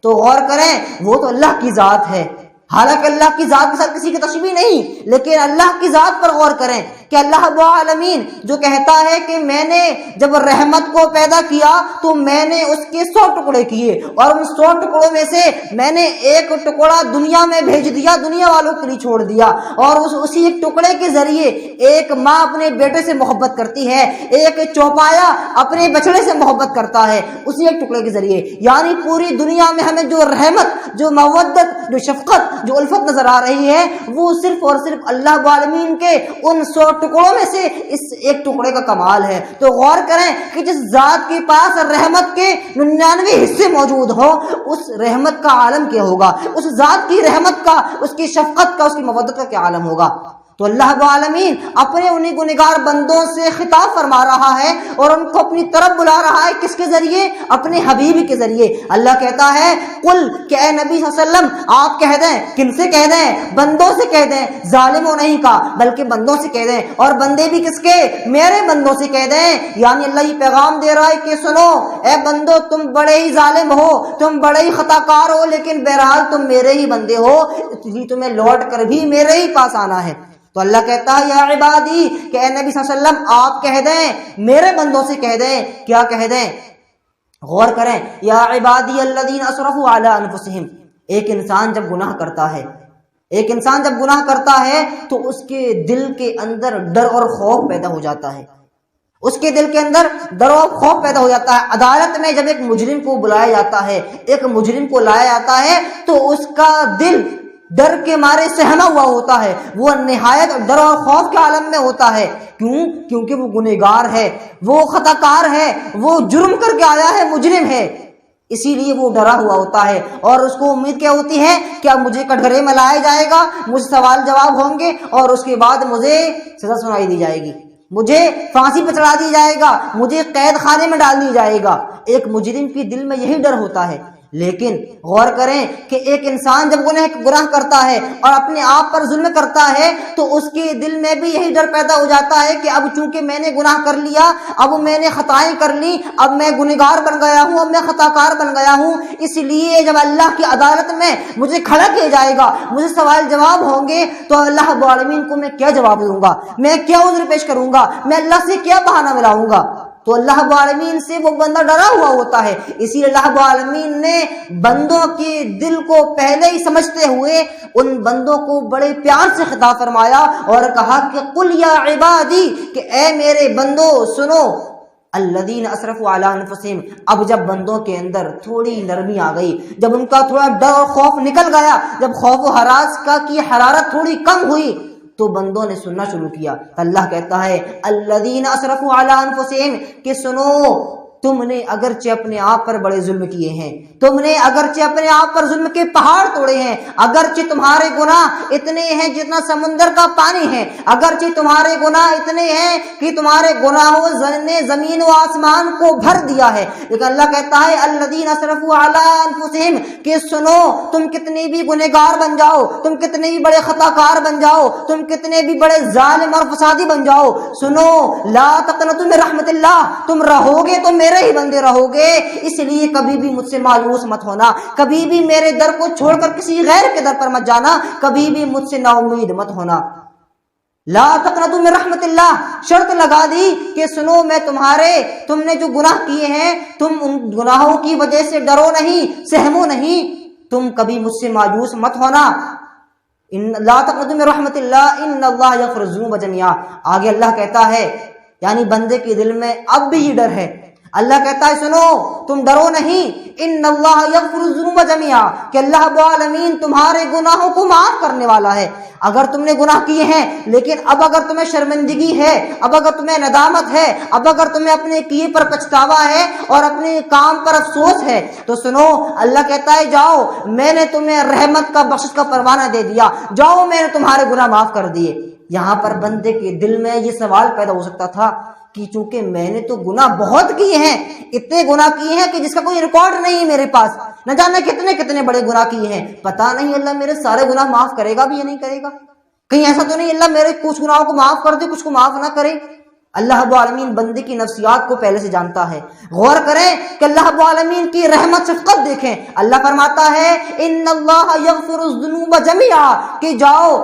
تو غور کریں وہ تو اللہ کی ذات ہے، حالانکہ اللہ کی ذات کے ساتھ کسی کی تشبیہ نہیں، لیکن اللہ کی ذات پر غور کریں کہ اللہ رب العالمین جو کہتا ہے کہ میں نے جب رحمت کو پیدا کیا تو میں نے اس کے 100 ٹکڑے کیے اور ان 100 ٹکڑوں میں سے میں نے ایک ٹکڑا دنیا میں بھیج دیا، دنیا والوں کے لیے چھوڑ دیا، اور اسی ایک ٹکڑے کے ذریعے ایک ماں اپنے بیٹے سے محبت کرتی ہے، ایک چوپایا اپنے بچڑے سے محبت کرتا ہے اسی ایک ٹکڑے کے ذریعے۔ یعنی پوری دنیا میں ہمیں جو رحمت، جو مودت، جو شفقت، جو الفت نظر آ رہی ہے وہ صرف اور صرف اللہ رب العالمین کے ان 100 ٹکڑوں میں سے اس ایک ٹکڑے کا کمال ہے۔ تو غور کریں کہ جس ذات کے پاس رحمت کے 99 حصے موجود ہوں، اس رحمت کا عالم کیا ہوگا، اس ذات کی رحمت کا، اس کی شفقت کا، اس کی مودت کا کیا عالم ہوگا۔ تو اللہ رب العالمین اپنے انہیں گنہگار بندوں سے خطاب فرما رہا ہے اور ان کو اپنی طرف بلا رہا ہے، کس کے ذریعے؟ اپنے حبیب کے ذریعے۔ اللہ کہتا ہے قل، کہ اے نبی صلی اللہ علیہ وسلم آپ کہہ دیں، کن سے کہہ دیں؟ بندوں سے کہہ دیں، ظالموں نہیں کہا بلکہ بندوں سے کہہ دیں، اور بندے بھی کس کے؟ میرے بندوں سے کہہ دیں۔ یعنی اللہ یہ پیغام دے رہا ہے کہ سنو اے بندو، تم بڑے ہی ظالم ہو، تم بڑے ہی خطا کار ہو، لیکن بہرحال تم میرے ہی بندے ہو، اس لیے تمہیں لوٹ کر بھی میرے ہی پاس آنا ہے۔ تو اللہ کہتا ہے یا عبادی، کہ اے نبی صلی اللہ علیہ وسلم آپ کہہ دیں، میرے بندوں سے کہہ دیں، کیا کہہ دیں؟ غور کریں، یا عبادی الذین اسرفوا علی انفسہم۔ ایک انسان جب گناہ کرتا ہے، ایک انسان جب گناہ کرتا ہے تو اس کے دل کے اندر ڈر اور خوف پیدا ہو جاتا ہے، اس کے دل کے اندر ڈر اور خوف پیدا ہو جاتا ہے۔ عدالت میں جب ایک مجرم کو بلایا جاتا ہے، ایک مجرم کو لایا جاتا ہے تو اس کا دل ڈر کے مارے سہما ہوا ہوتا ہے، وہ نہایت ڈر اور خوف کے عالم میں ہوتا ہے۔ کیوں؟ کیونکہ وہ گنہگار ہے، وہ خطا کار ہے، وہ جرم کر کے آیا ہے، مجرم ہے، اسی لیے وہ ڈرا ہوا ہوتا ہے اور اس کو امید کیا ہوتی ہے کہ اب مجھے کٹگرے میں لایا جائے گا، مجھے سوال جواب ہوں گے اور اس کے بعد مجھے سزا سنائی دی جائے گی، مجھے پھانسی پہ چڑھا دی جائے گا، مجھے قید خانے میں ڈال دی جائے گا۔ ایک مجرم کے دل میں یہی ڈر ہوتا ہے۔ لیکن غور کریں کہ ایک انسان جب گناہ کرتا ہے اور اپنے آپ پر ظلم کرتا ہے تو اس کے دل میں بھی یہی ڈر پیدا ہو جاتا ہے کہ اب چونکہ میں نے گناہ کر لیا، اب میں نے خطائیں کر لی، اب میں گنہگار بن گیا ہوں، اب میں خطا کار بن گیا ہوں، اس لیے جب اللہ کی عدالت میں مجھے کھڑا کیا جائے گا، مجھے سوال جواب ہوں گے تو اللہ رب العالمین کو میں کیا جواب دوں گا، میں کیا عذر پیش کروں گا، میں اللہ سے کیا بہانہ ملاؤں گا۔ تو اللہ رب العالمین سے وہ بندہ ڈرا ہوا ہوتا ہے. اسی لیے اللہ رب العالمین نے بندوں کے دل کو پہلے ہی سمجھتے ہوئے ان بندوں کو بڑے پیار سے خطاب فرمایا اور کہا کہ قل یا عبادی، کہ اے میرے بندو سنو، الذین اسرفوا علی انفسہم. اب جب بندوں کے اندر تھوڑی نرمی آ گئی، جب ان کا تھوڑا ڈر اور خوف نکل گیا، جب خوف و ہراس کی حرارت تھوڑی کم ہوئی، تو بندوں نے سننا شروع کیا. تو اللہ کہتا ہے الذین اسرفوا علی انفسہم، کہ سنو، تم نے اگرچہ اپنے آپ پر بڑے ظلم کیے ہیں، تم نے اگرچہ اپنے آپ پر ظلم کے پہاڑ توڑے ہیں، اگرچہ تمہارے گناہ اتنے ہیں جتنا سمندر کا پانی ہے، اگرچہ تمہارے گناہ اتنے ہیں کہ تمہارے گناہوں نے زمین و آسمان کو بھر دیا ہے، لیکن اللہ کہتا ہے الذین اسرفوا علی انفسہم، کہ سنو، تم کتنے بھی گنہگار بن جاؤ، تم کتنے بھی بڑے خطا کار بن جاؤ، تم کتنے بھی بڑے ظالم اور فسادی بن جاؤ، سنو، لا تقنطوا من رحمت اللہ، تم رہو گے تو میرے ہی بندے رہو گے، اس لیے کبھی بھی مجھ سے مایوس مت ہونا، کبھی بھی میرے در کو چھوڑ کر کسی غیر کے در پر مت جانا، کبھی بھی مجھ سے نا امید مت ہونا. لا تقنطوا من رحمت اللہ، شرط لگا دی کہ سنو، میں تم نے جو گناہ کیے ہیں، تم ان گناہوں کی وجہ سے ڈرو نہیں، سہمو نہیں، تم کبھی مجھ سے مایوس مت ہونا. لا تقنطوا من رحمت اللہ ان اللہ یغفر الذنوب جميعا. آگے اللہ کہتا ہے، یعنی بندے کے دل میں اب بھی یہ ڈر ہے. اللہ کہتا ہے سنو، تم ڈرو نہیں، ان اللہ یغفر الذنوب جميعا، کہ اللہ رب العالمین تمہارے گناہوں کو معاف کرنے والا ہے. اگر تم نے گناہ کیے ہیں، لیکن اب اگر تمہیں شرمندگی ہے، اب اگر تمہیں ندامت ہے، اب اگر تمہیں اپنے کیے پر پچھتاوا ہے اور اپنے کام پر افسوس ہے، تو سنو، اللہ کہتا ہے جاؤ، میں نے تمہیں رحمت کا بخشش کا پروانہ دے دیا، جاؤ، میں نے تمہارے گناہ معاف کر دیے. یہاں پر بندے کے دل میں یہ سوال پیدا ہو سکتا تھا کہ چونکہ میں نے تو گناہ بہت کیے ہیں، اتنے گناہ کیے ہیں کہ جس کا کوئی ریکارڈ نہیں میرے پاس، نہ جانے کتنے کتنے بڑے گناہ کیے ہیں، پتہ نہیں اللہ میرے سارے گناہ معاف کرے گا بھی یا نہیں کرے گا، کہیں ایسا تو نہیں اللہ میرے کچھ گناہوں کو معاف کر دے، کچھ کو معاف نہ کرے. اللہ رب العالمین بندے کی نفسیات کو پہلے سے جانتا ہے. غور کریں کہ اللہ رب العالمین کی رحمت شفقت دیکھیں. اللہ فرماتا ہے ان اللہ یغفر الذنوب جميعا، کہ جاؤ،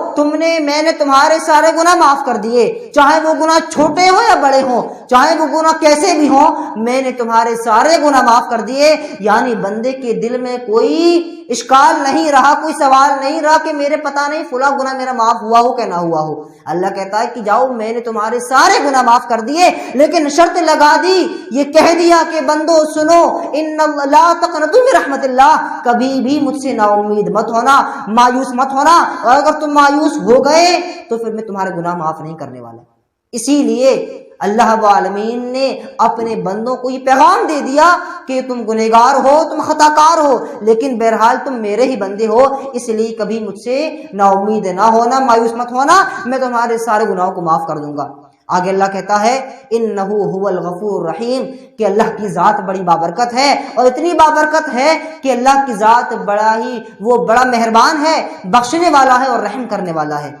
میں نے تمہارے سارے گناہ معاف کر دیے، چاہے وہ گناہ چھوٹے ہوں یا بڑے ہوں، چاہے وہ گناہ کیسے بھی ہوں، میں نے تمہارے سارے گناہ معاف کر دیے. یعنی بندے کے دل میں کوئی اشکال نہیں رہا، کوئی سوال نہیں رہا کہ میرے پتہ نہیں فلاں گناہ میرا معاف ہوا ہو کہ نہ ہوا ہو. اللہ کہتا ہے کہ جاؤ، میں نے تمہارے سارے گناہ معاف کر دیے، لیکن شرط لگا دی، یہ کہہ دیا کہ بندو سنو، ان لا تقنطوا من رحمت اللہ، کبھی بھی مجھ سے نا امید مت ہونا، مایوس مت ہونا، اور اگر تم مایوس ہو گئے تو پھر میں تمہارے گناہ معاف نہیں کرنے والا. اسی لیے اللہ رب العالمین نے اپنے بندوں کو یہ پیغام دے دیا کہ تم گنہگار ہو، تم خطا کار ہو، لیکن بہرحال تم میرے ہی بندے ہو، اس لیے کبھی مجھ سے نا امید نہ ہونا، مایوس مت ہونا، میں تمہارے سارے گناہوں کو معاف کر دوں گا. آگے اللہ کہتا ہے انہ هو الغفور الرحیم، کہ اللہ کی ذات بڑی بابرکت ہے، اور اتنی بابرکت ہے کہ اللہ کی ذات بڑا مہربان ہے، بخشنے والا ہے اور رحم کرنے والا ہے.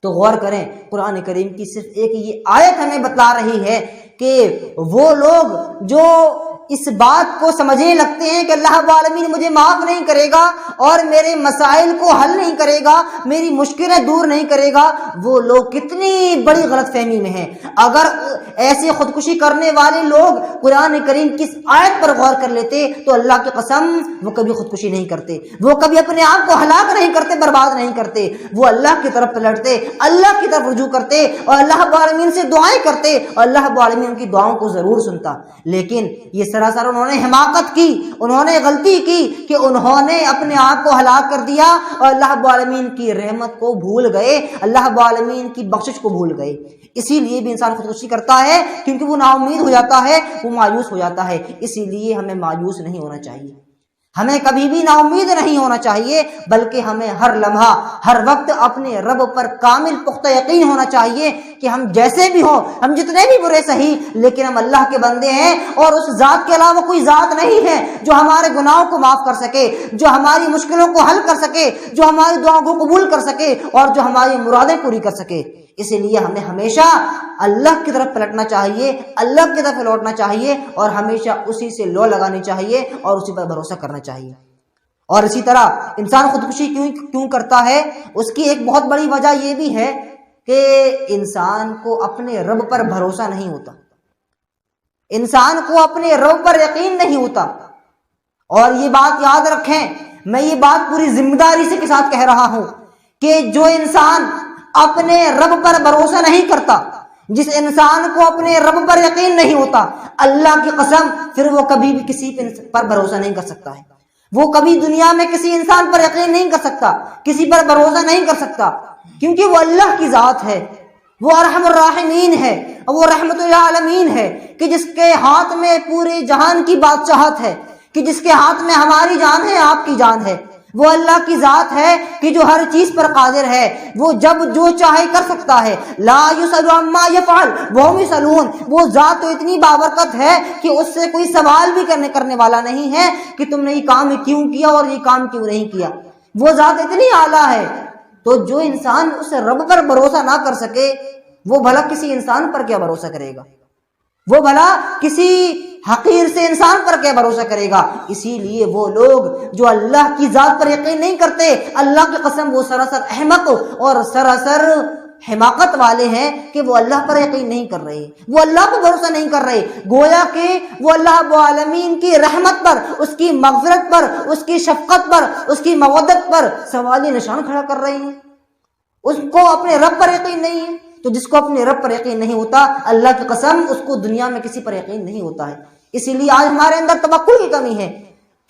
تو غور کریں، قرآن کریم کی صرف ایک یہ آیت ہمیں بتلا رہی ہے کہ وہ لوگ جو اس بات کو سمجھنے لگتے ہیں کہ اللہ رب العالمین مجھے معاف نہیں کرے گا اور میرے مسائل کو حل نہیں کرے گا، میری مشکلیں دور نہیں کرے گا، وہ لوگ کتنی بڑی غلط فہمی میں ہیں. اگر ایسے خودکشی کرنے والے لوگ قرآن کریم کی آیت پر غور کر لیتے تو اللہ کی قسم وہ کبھی خودکشی نہیں کرتے، وہ کبھی اپنے آپ کو ہلاک نہیں کرتے، برباد نہیں کرتے، وہ اللہ کی طرف پلٹتے، اللہ کی طرف رجوع کرتے اور اللہ رب العالمین سے دعائیں کرتے، اور اللہ رب العالمین ان کی دعاؤں کو ضرور سنتا. لیکن یہ سراسر انہوں نے حماقت کی، انہوں نے غلطی کی کہ انہوں نے اپنے آپ کو ہلاک کر دیا اور اللہ رب العالمین کی رحمت کو بھول گئے، اللہ رب العالمین کی بخشش کو بھول گئے. اسی لیے بھی انسان خودکشی کرتا ہے، کیونکہ وہ نا امید ہو جاتا ہے، وہ مایوس ہو جاتا ہے. اسی لیے ہمیں مایوس نہیں ہونا چاہیے، ہمیں کبھی بھی نا امید نہیں ہونا چاہیے، بلکہ ہمیں ہر لمحہ ہر وقت اپنے رب پر کامل پختہ یقین ہونا چاہیے کہ ہم جیسے بھی ہوں، ہم جتنے بھی برے صحیح، لیکن ہم اللہ کے بندے ہیں، اور اس ذات کے علاوہ کوئی ذات نہیں ہے جو ہمارے گناہوں کو معاف کر سکے، جو ہماری مشکلوں کو حل کر سکے، جو ہماری دعاؤں کو قبول کر سکے اور جو ہماری مرادیں پوری کر سکے. اس لیے ہمیں ہمیشہ اللہ کی طرف پلٹنا چاہیے، اللہ کی طرف لوٹنا چاہیے، اور ہمیشہ اسی سے لو لگانی چاہیے اور اسی پر بھروسہ کرنا چاہیے. اور اسی طرح انسان خودکشی کیوں کرتا ہے، اس کی ایک بہت بڑی وجہ یہ بھی ہے کہ انسان کو اپنے رب پر بھروسہ نہیں ہوتا. انسان کو اپنے رب پر یقین نہیں ہوتا. اور یہ بات یاد رکھیں، میں یہ بات پوری ذمہ داری کے ساتھ کہہ رہا ہوں کہ جو انسان اپنے رب پر بھروسہ نہیں کرتا، جس انسان کو اپنے رب پر یقین نہیں ہوتا، اللہ کی قسم پھر وہ کبھی بھی کسی پر بھروسہ نہیں کر سکتا ہے. وہ کبھی دنیا میں کسی انسان پر یقین نہیں کر سکتا، کسی پر بھروسہ نہیں کر سکتا، کیونکہ وہ اللہ کی ذات ہے، وہ ارحم الراحمین ہے، وہ رحمت للعالمین ہے، کہ جس کے ہاتھ میں پورے جہان کی بادشاہت ہے، کہ جس کے ہاتھ میں ہماری جان ہے، آپ کی جان ہے. وہ اللہ کی ذات ہے کہ جو ہر چیز پر قادر ہے، وہ جب جو چاہے کر سکتا ہے. لا یسأل عما یفعل وهم یسألون. وہ ذات تو اتنی بابرکت ہے کہ اس سے کوئی سوال بھی کرنے والا نہیں ہے کہ تم نے یہ کام کیوں کیا اور یہ کام کیوں نہیں کیا. وہ ذات اتنی اعلیٰ ہے. تو جو انسان اس رب پر بھروسہ نہ کر سکے، وہ بھلا کسی انسان پر کیا بھروسہ کرے گا؟ وہ بھلا کسی حقیر سے انسان پر کیا بھروسہ کرے گا؟ اسی لیے وہ لوگ جو اللہ کی ذات پر یقین نہیں کرتے، اللہ کی قسم وہ سراسر احمق اور سراسر حماقت والے ہیں کہ وہ اللہ پر یقین نہیں کر رہے، وہ اللہ پر بھروسہ نہیں کر رہے. گویا کہ وہ اللہ رب العالمین کی رحمت پر، اس کی مغفرت پر، اس کی شفقت پر، اس کی مودت پر سوالی نشان کھڑا کر رہے ہیں. اس کو اپنے رب پر یقین نہیں ہے. تو جس کو اپنے رب پر یقین نہیں ہوتا، اللہ کی قسم اس کو دنیا میں کسی پر یقین نہیں ہوتا ہے. اسی لیے آج ہمارے اندر توکل کی کمی ہے،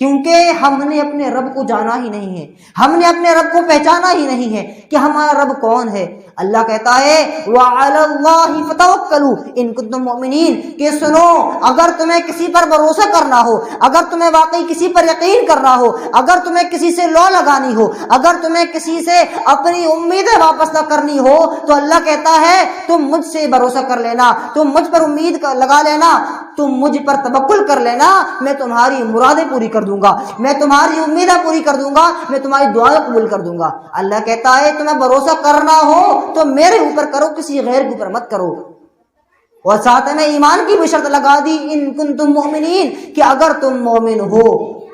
کیونکہ ہم نے اپنے رب کو جانا ہی نہیں ہے، ہم نے اپنے رب کو پہچانا ہی نہیں ہے کہ ہمارا رب کون ہے. اللہ کہتا ہے وَعَلَى اللَّهِ فَتَوَكَّلُوا إِن كُنتُم مُؤْمِنِينَ، کہ سنو، اگر تمہیں کسی پر بھروسہ کرنا ہو، اگر تمہیں واقعی کسی پر یقین کرنا ہو، اگر تمہیں کسی سے لو لگانی ہو، اگر تمہیں کسی سے اپنی امیدیں واپس نہ کرنی ہو، تو اللہ کہتا ہے تم مجھ سے بھروسہ کر لینا، تم مجھ پر امید لگا لینا، تم مجھ پر توکل کر لینا، میں تمہاری مرادیں پوری کر دوں گا، میں تمہاری امیدیں پوری کر دوں گا، میں تمہاری دعائیں قبول کر دوں گا. اللہ کہتا ہے تمہیں بھروسہ کرنا ہو تو میرے اوپر کرو، کسی غیر کے اوپر مت کرو. اور ساتھ میں ایمان کی بھی شرط لگا دی ان کنتم مؤمنین، کہ اگر تم مومن ہو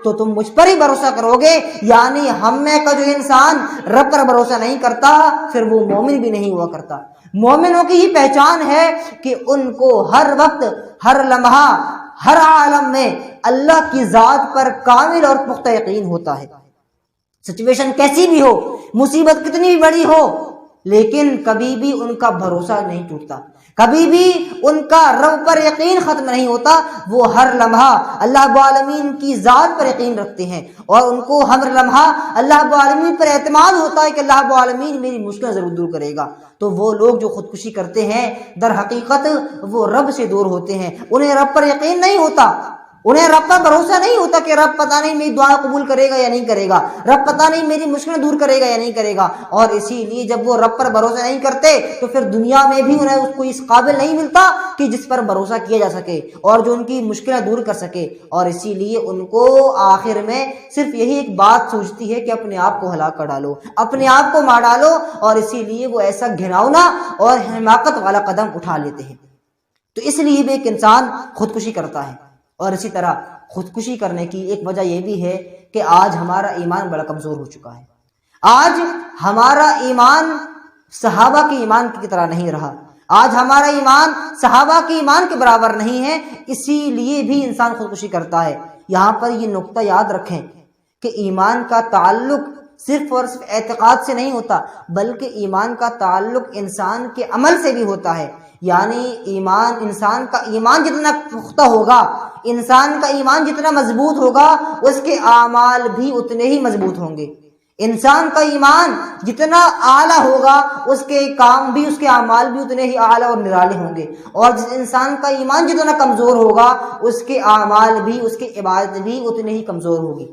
تو تم مجھ پر ہی بھروسہ کرو گے. یعنی ہم میں کا جو انسان رب پر بھروسہ نہیں کرتا، پھر وہ مومن بھی نہیں ہوا کرتا. مومنوں کی ہی پہچان ہے کہ ان کو ہر وقت، ہر لمحہ، ہر عالم میں اللہ کی ذات پر کامل اور پختہ یقین ہوتا ہے. سچویشن کیسی بھی ہو، مصیبت کتنی بھی بڑی ہو، لیکن کبھی بھی ان کا بھروسہ نہیں ٹوٹتا، کبھی بھی ان کا رب پر یقین ختم نہیں ہوتا. وہ ہر لمحہ اللہ رب العالمین کی ذات پر یقین رکھتے ہیں، اور ان کو ہر لمحہ اللہ رب العالمین پر اعتماد ہوتا ہے کہ اللہ رب العالمین میری مشکل ضرور دور کرے گا. تو وہ لوگ جو خودکشی کرتے ہیں، در حقیقت وہ رب سے دور ہوتے ہیں. انہیں رب پر یقین نہیں ہوتا، انہیں رب پر بھروسہ نہیں ہوتا کہ رب پتہ نہیں میری دعا قبول کرے گا یا نہیں کرے گا، رب پتہ نہیں میری مشکلیں دور کرے گا یا نہیں کرے گا. اور اسی لیے جب وہ رب پر بھروسہ نہیں کرتے تو پھر دنیا میں بھی انہیں اس کو اس قابل نہیں ملتا کہ جس پر بھروسہ کیا جا سکے اور جو ان کی مشکلیں دور کر سکے. اور اسی لیے ان کو آخر میں صرف یہی ایک بات سوچتی ہے کہ اپنے آپ کو ہلاک کر ڈالو، اپنے آپ کو مار ڈالو. اور اسی لیے وہ ایسا گھناؤنا اور حماقت والا قدم اٹھا لیتے ہیں. تو اس لیے بھی ایک انسان خودکشی کرتا ہے. اور اسی طرح خودکشی کرنے کی ایک وجہ یہ بھی ہے کہ آج ہمارا ایمان بڑا کمزور ہو چکا ہے. آج ہمارا ایمان صحابہ کے ایمان کی طرح نہیں رہا، آج ہمارا ایمان صحابہ کے ایمان کے برابر نہیں ہے. اسی لیے بھی انسان خودکشی کرتا ہے. یہاں پر یہ نقطہ یاد رکھیں کہ ایمان کا تعلق صرف اور صرف اعتقاد سے نہیں ہوتا، بلکہ ایمان کا تعلق انسان کے عمل سے بھی ہوتا ہے. یعنی انسان کا ایمان جتنا پختہ ہوگا، انسان کا ایمان جتنا مضبوط ہوگا، اس کے اعمال بھی اتنے ہی مضبوط ہوں گے. انسان کا ایمان جتنا اعلیٰ ہوگا، اس کے کام بھی، اس کے اعمال بھی اتنے ہی اعلیٰ اور نرالے ہوں گے. اور جس انسان کا ایمان جتنا کمزور ہوگا، اس کے اعمال بھی، اس کی عبادت بھی اتنے ہی کمزور ہوگی.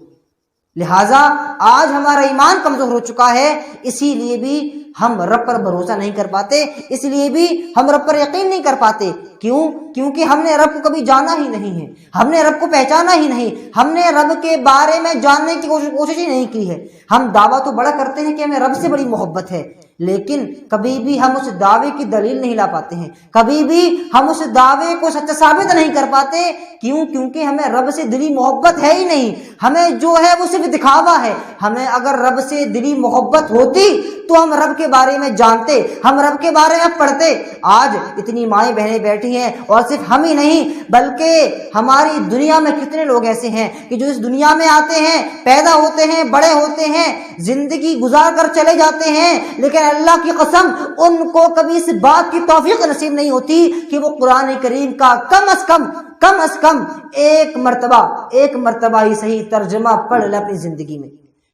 لہٰذا آج ہمارا ایمان کمزور ہو چکا ہے، اسی لیے بھی ہم رب پر بھروسہ نہیں کر پاتے، اس لیے بھی ہم رب پر یقین نہیں کر پاتے. کیونکہ ہم نے رب کو کبھی جانا ہی نہیں ہے، ہم نے رب کو پہچانا ہی نہیں، ہم نے رب کے بارے میں جاننے کی کوشش ہی نہیں کی ہے. ہم دعویٰ تو بڑا کرتے ہیں کہ ہمیں رب سے بڑی محبت ہے، لیکن کبھی بھی ہم اس دعوے کی دلیل نہیں لا پاتے ہیں، کبھی بھی ہم اس دعوے کو سچا ثابت نہیں کر پاتے۔ کیوں؟ کیونکہ ہمیں رب سے دلی محبت ہے ہی نہیں، ہمیں جو ہے وہ صرف دکھاوا ہے۔ ہمیں اگر رب سے دلی محبت ہوتی تو ہم رب کے بارے میں جانتے، ہم رب کے بارے میں پڑھتے۔ آج اتنی مائیں بہنیں بیٹھی ہیں، اور صرف ہم ہی نہیں بلکہ ہماری دنیا میں کتنے لوگ ایسے ہیں کہ جو اس دنیا میں آتے ہیں، پیدا ہوتے ہیں، بڑے ہوتے ہیں، زندگی گزار کر چلے جاتے ہیں، لیکن اللہ کی قسم ان کو کبھی اس بات کی توفیق نصیب نہیں ہوتی کہ وہ قرآن کریم کا کم از کم ایک مرتبہ ہی صحیح ترجمہ پڑھ لے اپنی زندگی میں۔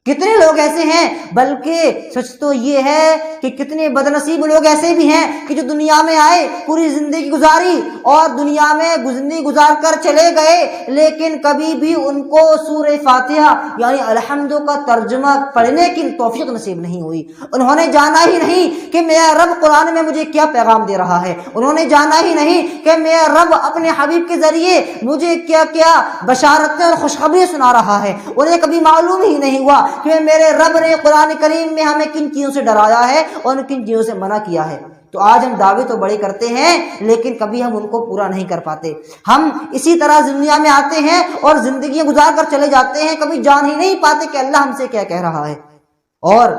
کتنے لوگ ایسے ہیں، بلکہ سچ تو یہ ہے کہ کتنے بدنصیب لوگ ایسے بھی ہیں کہ جو دنیا میں آئے، پوری زندگی گزاری اور دنیا میں زندگی گزار کر چلے گئے، لیکن کبھی بھی ان کو سورہ فاتحہ یعنی الحمد کا ترجمہ پڑھنے کی توفیق نصیب نہیں ہوئی۔ انہوں نے جانا ہی نہیں کہ میرا رب قرآن میں مجھے کیا پیغام دے رہا ہے، انہوں نے جانا ہی نہیں کہ میرا رب اپنے حبیب کے ذریعے مجھے کیا کیا بشارتیں اور خوشخبری سنا رہا ہے۔ انہیں کبھی معلوم ہی نہیں ہوا کہ میرے رب نے قرآن کریم میں ہمیں کن چیزوں سے ڈرایا ہے اور کن چیزوں سے منع کیا ہے۔ تو آج ہم دعوے تو بڑے کرتے ہیں، لیکن کبھی ہم ان کو پورا نہیں کر پاتے۔ ہم اسی طرح دنیا میں آتے ہیں اور زندگیاں گزار کر چلے جاتے ہیں، کبھی جان ہی نہیں پاتے کہ اللہ ہم سے کیا کہہ رہا ہے۔ اور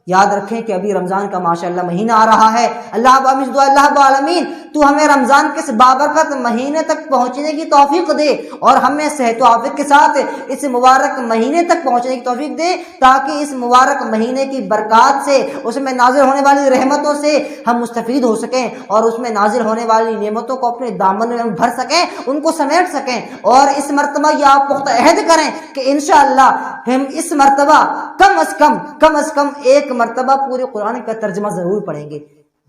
یاد رکھیں کہ ابھی رمضان کا ماشاءاللہ مہینہ آ رہا ہے۔ اللہ رب العالمین تو ہمیں رمضان کے اس بابرکت مہینے تک پہنچنے کی توفیق دے، اور ہمیں صحت و عافیت کے ساتھ اس مبارک مہینے تک پہنچنے کی توفیق دے، تاکہ اس مبارک مہینے کی برکات سے، اس میں نازل ہونے والی رحمتوں سے ہم مستفید ہو سکیں، اور اس میں نازل ہونے والی نعمتوں کو اپنے دامن میں ہم بھر سکیں، ان کو سمیٹ سکیں۔ اور اس مرتبہ یہ آپ پختہ عہد کریں کہ انشاءاللہ ہم اس مرتبہ کم از کم ایک مرتبہ پورے قرآن کا ترجمہ ضرور پڑھیں گے۔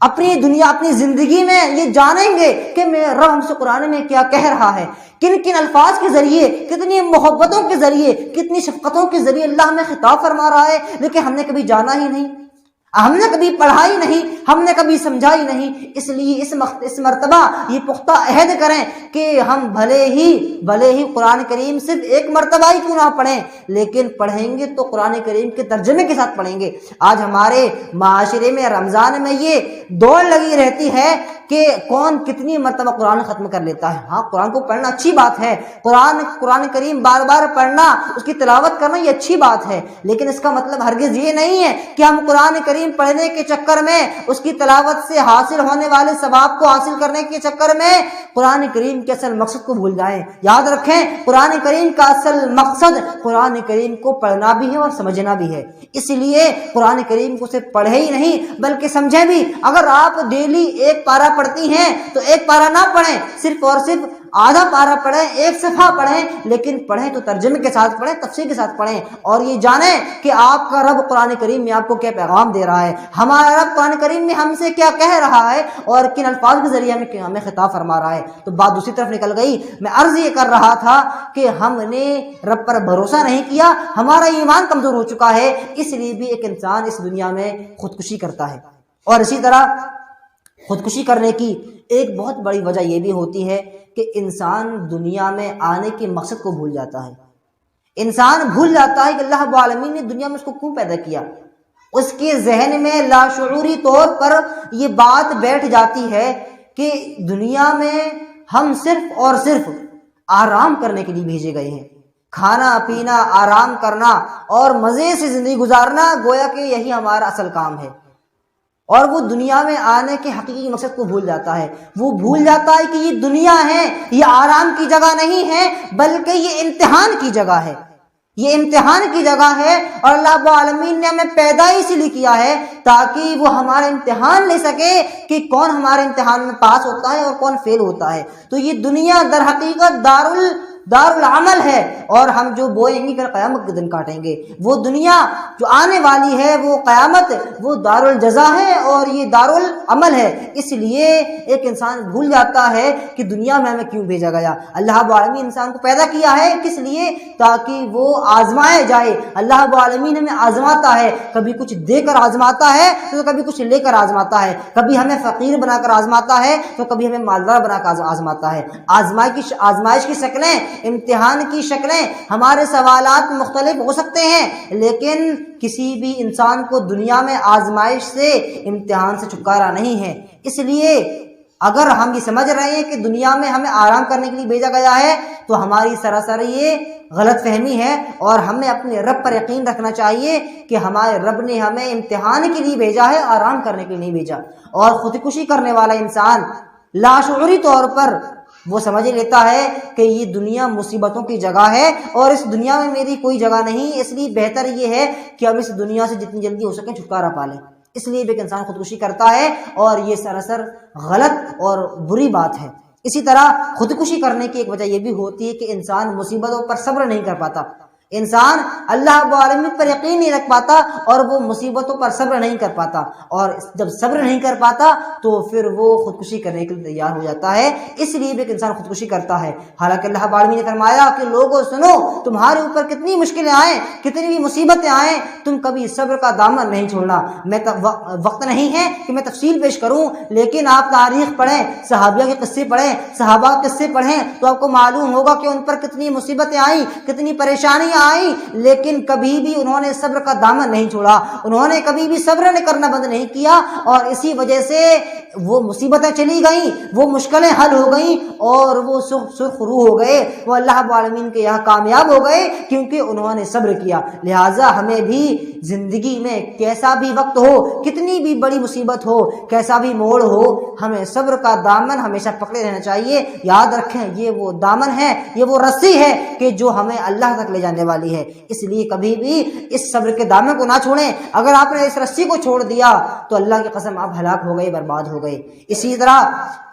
اپنی زندگی میں یہ جانیں گے کہ میرا رب ہم سے قرآن میں کیا کہہ رہا ہے، کن الفاظ کے ذریعے، کتنی محبتوں کے ذریعے، کتنی شفقتوں کے ذریعے اللہ ہمیں خطاب فرما رہا ہے، لیکن ہم نے کبھی جانا ہی نہیں، ہم نے کبھی پڑھا ہی نہیں، ہم نے کبھی سمجھا ہی نہیں۔ اس لیے اس مرتبہ یہ پختہ عہد کریں کہ ہم بھلے ہی قرآن کریم صرف ایک مرتبہ ہی کیوں نہ پڑھیں، لیکن پڑھیں گے تو قرآن کریم کے ترجمے کے ساتھ پڑھیں گے۔ آج ہمارے معاشرے میں رمضان میں یہ دوڑ لگی رہتی ہے کہ کون کتنی مرتبہ قرآن ختم کر لیتا ہے۔ ہاں، قرآن کو پڑھنا اچھی بات ہے، قرآن کریم بار بار پڑھنا، اس کی تلاوت کرنا یہ اچھی بات ہے، لیکن اس کا مطلب ہرگز یہ نہیں ہے کہ ہم قرآن کریم پڑھنے کے چکر میں، اس کی تلاوت سے حاصل ہونے والے ثواب کو حاصل کرنے کے چکر میں قرآن کریم کے اصل مقصد کو بھول جائیں۔ یاد رکھیں، قرآن کریم کا اصل مقصد قرآن کریم کو پڑھنا بھی ہے اور سمجھنا بھی ہے۔ اس لیے قرآن کریم کو صرف پڑھے ہی نہیں بلکہ سمجھیں بھی۔ اگر آپ ڈیلی ایک پارہ پڑھتی ہیں تو ایک پارہ نہ پڑھیں، صرف اور صرف آدھا پارہ پڑھیں، ایک صفحہ پڑھیں، لیکن پڑھیں تو ترجمے کے ساتھ پڑھیں، تفسیر کے ساتھ پڑھیں، اور یہ جانیں کہ آپ کا رب قرآن کریم میں آپ کو کیا پیغام دے رہا ہے، ہمارا رب قرآن کریم میں ہم سے کیا کہہ رہا ہے اور کن الفاظ کے ذریعے ہمیں خطاب فرما رہا ہے۔ تو بات دوسری طرف نکل گئی۔ میں عرض یہ کر رہا تھا کہ ہم نے رب پر بھروسہ نہیں کیا، ہمارا ایمان کمزور ہو چکا ہے، اس لیے بھی ایک انسان اس دنیا میں خودکشی کرتا ہے۔ اور اسی طرح خودکشی کرنے کی ایک بہت بڑی وجہ یہ بھی ہوتی ہے کہ انسان دنیا میں آنے کے مقصد کو بھول جاتا ہے۔ انسان بھول جاتا ہے کہ اللہ رب العالمین نے دنیا میں اس کو کیوں پیدا کیا۔ اس کے ذہن میں لاشعوری طور پر یہ بات بیٹھ جاتی ہے کہ دنیا میں ہم صرف اور صرف آرام کرنے کے لیے بھیجے گئے ہیں، کھانا پینا، آرام کرنا اور مزے سے زندگی گزارنا، گویا کہ یہی ہمارا اصل کام ہے۔ اور وہ دنیا میں آنے کے حقیقی مقصد کو بھول جاتا ہے۔ وہ بھول جاتا ہے کہ یہ دنیا ہے، یہ آرام کی جگہ نہیں ہے بلکہ یہ امتحان کی جگہ ہے، یہ امتحان کی جگہ ہے، اور اللہ رب العالمین نے ہمیں پیدا اسی لیے کیا ہے تاکہ وہ ہمارا امتحان لے سکے کہ کون ہمارے امتحان میں پاس ہوتا ہے اور کون فیل ہوتا ہے۔ تو یہ دنیا در حقیقت دار العمل ہے، اور ہم جو بوئیں گے پھر قیامت کے دن کاٹیں گے۔ وہ دنیا جو آنے والی ہے، وہ قیامت، وہ دار الجزا ہے اور یہ دار العمل ہے۔ اس لیے ایک انسان بھول جاتا ہے کہ دنیا میں ہمیں کیوں بھیجا گیا۔ اللہ رب العالمین انسان کو پیدا کیا ہے کس لیے؟ تاکہ وہ آزمائے جائے۔ اللہ رب العالمین ہمیں آزماتا ہے، کبھی کچھ دے کر آزماتا ہے تو کبھی کچھ لے کر آزماتا ہے، کبھی ہمیں فقیر بنا کر آزماتا ہے تو کبھی ہمیں مالدار بنا کر آزماتا ہے۔ آزمائش کی شکلیں امتحان کی شکلیں، ہمارے سوالات مختلف ہو سکتے ہیں، لیکن کسی بھی انسان کو دنیا میں آزمائش سے، امتحان سے چھٹکارا نہیں ہے۔ اس لیے اگر ہم یہ سمجھ رہے ہیں کہ دنیا میں ہمیں آرام کرنے کے لیے بھیجا گیا ہے تو ہماری سراسر یہ غلط فہمی ہے، اور ہمیں اپنے رب پر یقین رکھنا چاہیے کہ ہمارے رب نے ہمیں امتحان کے لیے بھیجا ہے، آرام کرنے کے لیے نہیں بھیجا۔ اور خودکشی کرنے والا انسان لاشعوری طور پر وہ سمجھ لیتا ہے کہ یہ دنیا مصیبتوں کی جگہ ہے اور اس دنیا میں میری کوئی جگہ نہیں، اس لیے بہتر یہ ہے کہ اب اس دنیا سے جتنی جلدی ہو سکے چھٹکارا پا لیں۔ اس لیے بھی ایک انسان خودکشی کرتا ہے، اور یہ سراسر غلط اور بری بات ہے۔ اسی طرح خودکشی کرنے کی ایک وجہ یہ بھی ہوتی ہے کہ انسان مصیبتوں پر صبر نہیں کر پاتا، انسان اللہ رب العالمین پر یقین نہیں رکھ پاتا، اور وہ مصیبتوں پر صبر نہیں کر پاتا، اور جب صبر نہیں کر پاتا تو پھر وہ خودکشی کرنے کے لیے تیار ہو جاتا ہے۔ اس لیے بھی ایک انسان خودکشی کرتا ہے۔ حالانکہ اللہ رب العالمین نے فرمایا کہ لوگوں سنو، تمہارے اوپر کتنی مشکلیں آئیں، کتنی بھی مصیبتیں آئیں، تم کبھی صبر کا دامن نہیں چھوڑنا۔ میں وقت نہیں ہے کہ میں تفصیل پیش کروں، لیکن آپ تاریخ پڑھیں، صحابہ کے قصے پڑھیں، صحابہ کے قصے پڑھیں تو آپ کو معلوم ہوگا کہ ان پر کتنی مصیبتیں آئیں، کتنی پریشانیاں آئی، لیکن کبھی بھی انہوں نے صبر کا دامن نہیں چھوڑا، انہوں نے کبھی بھی صبر کرنا بند نہیں کیا، اور اسی وجہ سے وہ مصیبتیں چلی گئیں، وہ مشکلیں حل ہو گئیں، اور وہ سرخ روح ہو گئے، وہ اللہ رب العالمین کے یہاں کامیاب ہو گئے، کیونکہ انہوں نے صبر کیا۔ لہٰذا ہمیں بھی زندگی میں کیسا بھی وقت ہو، کتنی بھی بڑی مصیبت ہو، کیسا بھی موڑ ہو، ہمیں صبر کا دامن ہمیشہ پکڑے رہنا چاہیے۔ یاد رکھیں یہ وہ دامن ہے، یہ وہ رسی ہے کہ جو ہمیں اللہ تک لے جانے والی ہے۔ اس لیے کبھی بھی اس صبر کے دامن کو نہ چھوڑیں۔ اگر آپ نے اس رسی کو چھوڑ دیا تو اللہ کی قسم آپ ہلاک ہو گئے، برباد ہو گئے۔ اسی طرح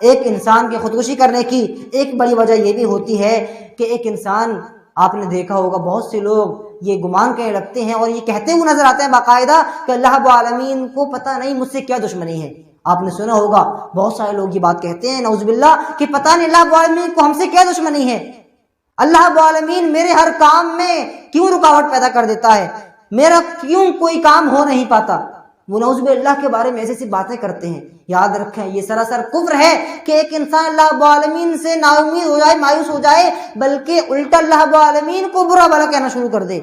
ایک انسان کی خودکشی کرنے کی ایک بڑی وجہ یہ بھی ہوتی ہے کہ ایک انسان، آپ نے دیکھا ہوگا بہت سے لوگ یہ گمان کرنے لگتے ہیں اور یہ کہتے ہوئے نظر آتے ہیں باقاعدہ کہ اللہ رب العالمین کو پتہ نہیں مجھ سے کیا دشمنی ہے۔ آپ نے سنا ہوگا بہت سارے لوگ یہ بات کہتے ہیں نعوذ باللہ کہ پتہ نہیں اللہ رب العالمین کو ہم سے کیا دشمنی ہے، اللہ رب العالمین میرے ہر کام میں کیوں رکاوٹ پیدا کر دیتا ہے، میرا کیوں کوئی کام ہو نہیں پاتا۔ وہ نعوذ باللہ کے بارے میں ایسی باتیں کرتے ہیں۔ یاد رکھیں یہ سراسر کفر ہے کہ ایک انسان اللہ رب العالمین سے نا امید ہو جائے، مایوس ہو جائے، بلکہ الٹا اللہ رب العالمین کو برا بھلا کہنا شروع کر دے۔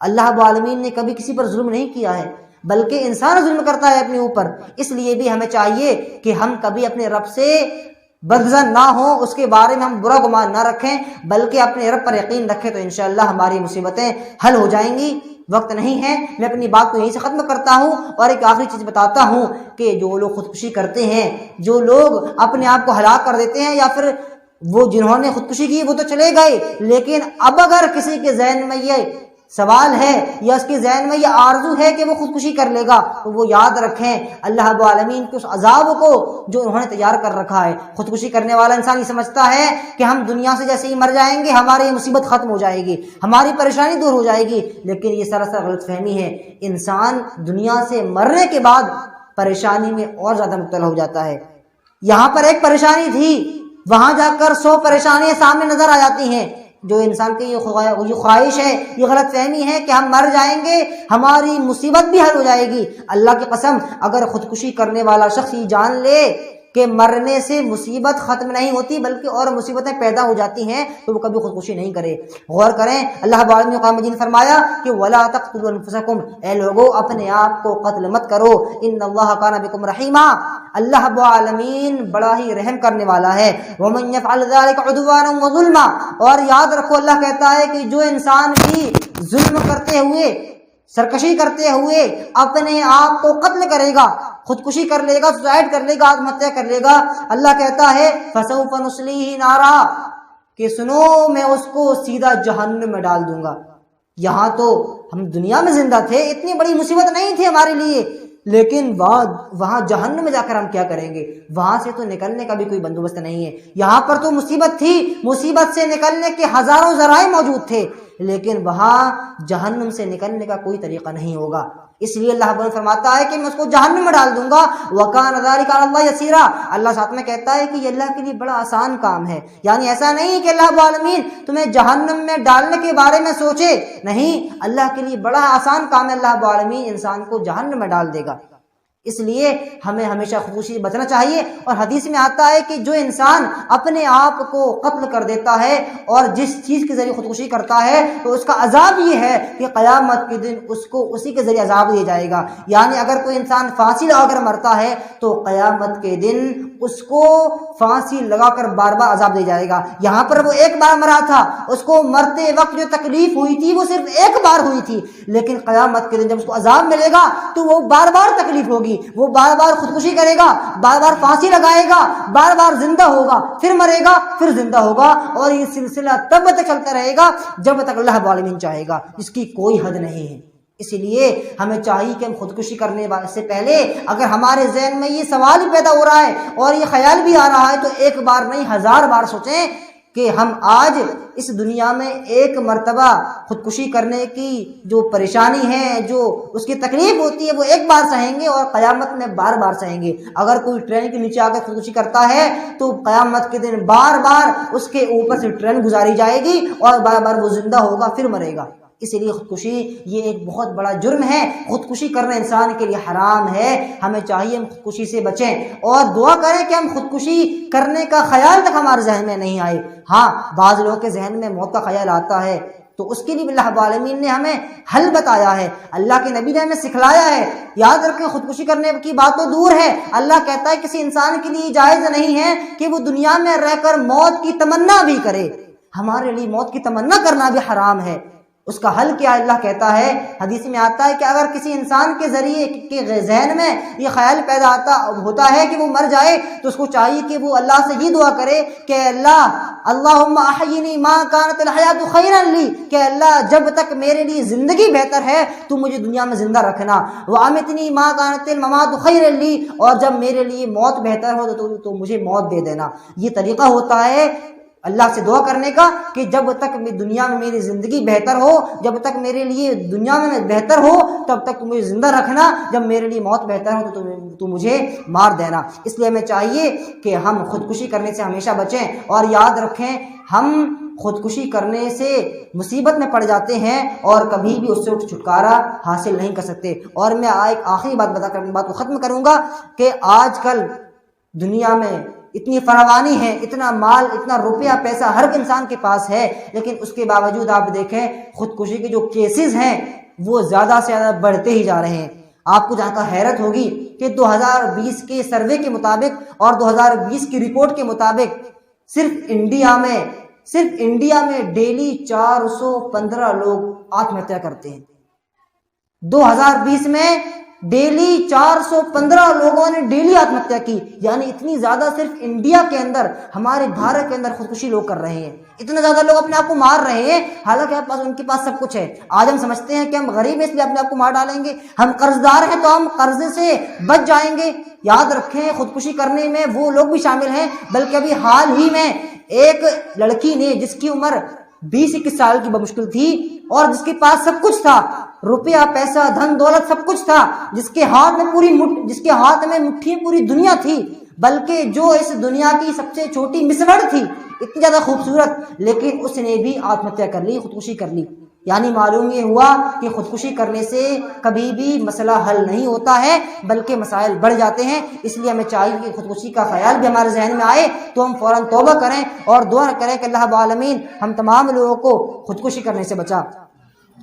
اللہ رب العالمین نے کبھی کسی پر ظلم نہیں کیا ہے، بلکہ انسان ظلم کرتا ہے اپنے اوپر۔ اس لیے بھی ہمیں چاہیے کہ ہم کبھی اپنے رب سے بدظن نہ ہوں، اس کے بارے میں ہم برا گمان نہ رکھیں، بلکہ اپنے رب پر یقین رکھیں، تو انشاءاللہ ہماری مصیبتیں حل ہو جائیں گی۔ وقت نہیں ہے، میں اپنی بات کو یہیں سے ختم کرتا ہوں، اور ایک آخری چیز بتاتا ہوں کہ جو لوگ خودکشی کرتے ہیں، جو لوگ اپنے آپ کو ہلاک کر دیتے ہیں، یا پھر وہ جنہوں نے خودکشی کی وہ تو چلے گئے، لیکن اب اگر کسی کے ذہن میں یہ سوال ہے یا اس کے ذہن میں یہ آرزو ہے کہ وہ خودکشی کر لے گا، تو وہ یاد رکھیں اللہ رب العالمین کے اس عذاب کو جو انہوں نے تیار کر رکھا ہے۔ خودکشی کرنے والا انسان یہ سمجھتا ہے کہ ہم دنیا سے جیسے ہی مر جائیں گے ہماری یہ مصیبت ختم ہو جائے گی، ہماری پریشانی دور ہو جائے گی، لیکن یہ سراسر غلط فہمی ہے۔ انسان دنیا سے مرنے کے بعد پریشانی میں اور زیادہ مبتلا ہو جاتا ہے۔ یہاں پر ایک پریشانی تھی، وہاں جا کر 100 پریشانیاں سامنے نظر آ جاتی ہیں۔ جو انسان کی یہ خواہش ہے، یہ غلط فہمی ہے کہ ہم مر جائیں گے ہماری مصیبت بھی حل ہو جائے گی۔ اللہ کی قسم اگر خودکشی کرنے والا شخص یہ جان لے کہ مرنے سے مصیبت ختم نہیں ہوتی بلکہ اور مصیبتیں پیدا ہو جاتی ہیں تو وہ کبھی خودکشی نہیں کرے۔ غور کریں، اللہ رب العالمین نے قرآن مجید نے فرمایا کہ وَلَا تَقْتُلُوا أَنفُسَكُمْ، اے لوگو اپنے آپ کو قتل مت کرو، إِنَّ اللَّهَ كَانَ بِكُمْ رَحِيمًا، اللہ رب العالمین بڑا ہی رحم کرنے والا ہے۔ وَمَن يَفْعَلْ ذَلِكَ عُدْوَانًا وَظُلْمًا، اور یاد رکھو اللہ کہتا ہے کہ جو انسان بھی ظلم کرتے ہوئے، سرکشی کرتے ہوئے اپنے آپ کو قتل کرے گا، خودکشی کر لے گا، سوسائڈ کر لے گا، آتم ہتیا کر لے گا، اللہ کہتا ہے فَسَوْفَ نُصْلِيهِ نَارًا، کہ سنو میں اس کو سیدھا جہنم میں ڈال دوں گا۔ یہاں تو ہم دنیا میں زندہ تھے، اتنی بڑی مصیبت نہیں تھی ہمارے لیے، لیکن وہاں جہنم میں جا کر ہم کیا کریں گے؟ وہاں سے تو نکلنے کا بھی کوئی بندوبست نہیں ہے۔ یہاں پر تو مصیبت تھی، مصیبت سے نکلنے کے ہزاروں ذرائع موجود تھے، لیکن وہاں جہنم سے نکلنے کا کوئی طریقہ نہیں ہوگا۔ اس لیے اللہ تعالیٰ فرماتا ہے کہ میں اس کو جہنم میں ڈال دوں گا، وَكَانَ ذَلِكَ عَلَى اللَّهِ يَسِيرًا، اللہ ساتھ میں کہتا ہے کہ یہ اللہ کے لیے بڑا آسان کام ہے۔ یعنی ایسا نہیں کہ اللہ رب العالمین تمہیں جہنم میں ڈالنے کے بارے میں سوچے، نہیں، اللہ کے لیے بڑا آسان کام ہے، اللہ رب العالمین انسان کو جہنم میں ڈال دے گا۔ اس لیے ہمیں ہمیشہ خودکشی سے بچنا چاہیے۔ اور حدیث میں آتا ہے کہ جو انسان اپنے آپ کو قتل کر دیتا ہے اور جس چیز کے ذریعے خودکشی کرتا ہے تو اس کا عذاب یہ ہے کہ قیامت کے دن اس کو اسی کے ذریعے عذاب دیا جائے گا۔ یعنی اگر کوئی انسان پھانسی لگا کر مرتا ہے تو قیامت کے دن اس کو پھانسی لگا کر بار بار عذاب دیا جائے گا۔ یہاں پر وہ ایک بار مرا تھا، اس کو مرتے وقت جو تکلیف ہوئی تھی وہ صرف ایک بار ہوئی تھی، لیکن قیامت کے دن جب اس کو عذاب ملے گا تو وہ بار بار تکلیف ہوگی، وہ بار بار خودکشی کرے گا، بار بار پھانسی لگائے گا، بار بار زندہ ہوگا، پھر مرے گا، پھر زندہ ہوگا، اور یہ سلسلہ تب تک چلتا رہے گا جب تک اللہ رب العالمین چاہے گا، اس کی کوئی حد نہیں ہے۔ اس لیے ہمیں چاہیے کہ ہم خودکشی کرنے سے پہلے اگر ہمارے ذہن میں یہ سوال بھی پیدا ہو رہا ہے اور یہ خیال بھی آ رہا ہے تو ایک بار نہیں 1000 بار سوچیں کہ ہم آج اس دنیا میں ایک مرتبہ خودکشی کرنے کی جو پریشانی ہے، جو اس کی تکلیف ہوتی ہے، وہ ایک بار سہیں گے اور قیامت میں بار بار سہیں گے۔ اگر کوئی ٹرین کے نیچے آ کر خودکشی کرتا ہے تو قیامت کے دن بار بار اس کے اوپر سے ٹرین گزاری جائے گی اور بار بار وہ زندہ ہوگا، پھر مرے گا۔ اس لیے خودکشی یہ ایک بہت بڑا جرم ہے، خودکشی کرنا انسان کے لیے حرام ہے۔ ہمیں چاہیے ہم خودکشی سے بچیں اور دعا کریں کہ ہم خودکشی کرنے کا خیال تک ہمارے ذہن میں نہیں آئے۔ ہاں، بعض لوگوں کے ذہن میں موت کا خیال آتا ہے تو اس کے لیے اللہ رب العالمین نے ہمیں حل بتایا ہے، اللہ کے نبی نے ہمیں سکھلایا ہے۔ یاد رکھیں خودکشی کرنے کی بات تو دور ہے، اللہ کہتا ہے کسی انسان کے لیے جائز نہیں ہے کہ وہ دنیا میں رہ کر موت کی تمنا بھی کرے۔ ہمارے لیے موت کی تمنا کرنا بھی حرام ہے۔ اس کا حل کیا ہے؟ اللہ کہتا ہے، حدیث میں آتا ہے کہ اگر کسی انسان کے ذریعے کے ذہن میں یہ خیال پیدا ہوتا ہے کہ وہ مر جائے تو اس کو چاہیے کہ وہ اللہ سے یہ دعا کرے کہ اللہم احینی ما کانت الحیات خیرا لی، کہ اللہ جب تک میرے لیے زندگی بہتر ہے تو مجھے دنیا میں زندہ رکھنا، وامیتنی ما کانت الممات خیرا لی، اور جب میرے لیے موت بہتر ہو تو مجھے موت دے دینا۔ یہ طریقہ ہوتا ہے اللہ سے دعا کرنے کا کہ جب تک دنیا میں میری زندگی بہتر ہو، جب تک میرے لیے دنیا میں بہتر ہو تب تک مجھے زندہ رکھنا، جب میرے لیے موت بہتر ہو تو مجھے مار دینا۔ اس لیے ہمیں چاہیے کہ ہم خودکشی کرنے سے ہمیشہ بچیں اور یاد رکھیں ہم خودکشی کرنے سے مصیبت میں پڑ جاتے ہیں اور کبھی بھی اس سے چھٹکارا حاصل نہیں کر سکتے۔ اور میں ایک آخری بات بتا کر بات کو ختم کروں گا کہ آج کل دنیا میں اتنی فراوانی ہے، اتنا مال، اتنا روپیہ پیسہ ہر انسان کے پاس ہے، لیکن اس کے باوجود آپ دیکھیں خودکشی کے جو کیسز ہیں وہ زیادہ سے زیادہ بڑھتے ہی جا رہے ہیں۔ آپ کو جہاں کا حیرت ہوگی کہ 2020 کے سروے کے مطابق اور 2020 کی رپورٹ کے مطابق صرف انڈیا میں ڈیلی 415 لوگ آتم ہتیا کرتے ہیں۔ 2020 میں ڈیلی 415 لوگوں نے ڈیلی آتم ہتیا کی، یعنی اتنی زیادہ صرف انڈیا کے اندر، ہمارے بھارت کے اندر خودکشی لوگ کر رہے ہیں۔ اتنا زیادہ لوگ اپنے آپ کو مار رہے ہیں، حالانکہ ان کے پاس سب کچھ ہے۔ آج ہم سمجھتے ہیں کہ ہم غریب ہیں اس لیے اپنے آپ کو مار ڈالیں گے، ہم قرض دار ہیں تو ہم قرضے سے بچ جائیں گے۔ یاد رکھیں خودکشی کرنے میں وہ لوگ بھی شامل ہیں، بلکہ ابھی حال ہی میں ایک لڑکی نے جس کی عمر 20-21 سال کی بمشکل تھی اور جس کے پاس سب کچھ تھا، روپیہ پیسہ دھن دولت سب کچھ تھا، جس کے ہاتھ میں مٹھی پوری دنیا تھی، بلکہ جو اس دنیا کی سب سے چھوٹی مسوڑ تھی، اتنی زیادہ خوبصورت، لیکن اس نے بھی آتم ہتیا کر لی، خودکشی کر لی۔ یعنی معلوم یہ ہوا کہ خودکشی کرنے سے کبھی بھی مسئلہ حل نہیں ہوتا ہے بلکہ مسائل بڑھ جاتے ہیں۔ اس لیے ہمیں چاہیے کہ خودکشی کا خیال بھی ہمارے ذہن میں آئے تو ہم فوراً توبہ کریں اور دعا کریں کہ اللہ رب العالمین ہم تمام لوگوں کو خودکشی کرنے سے بچا۔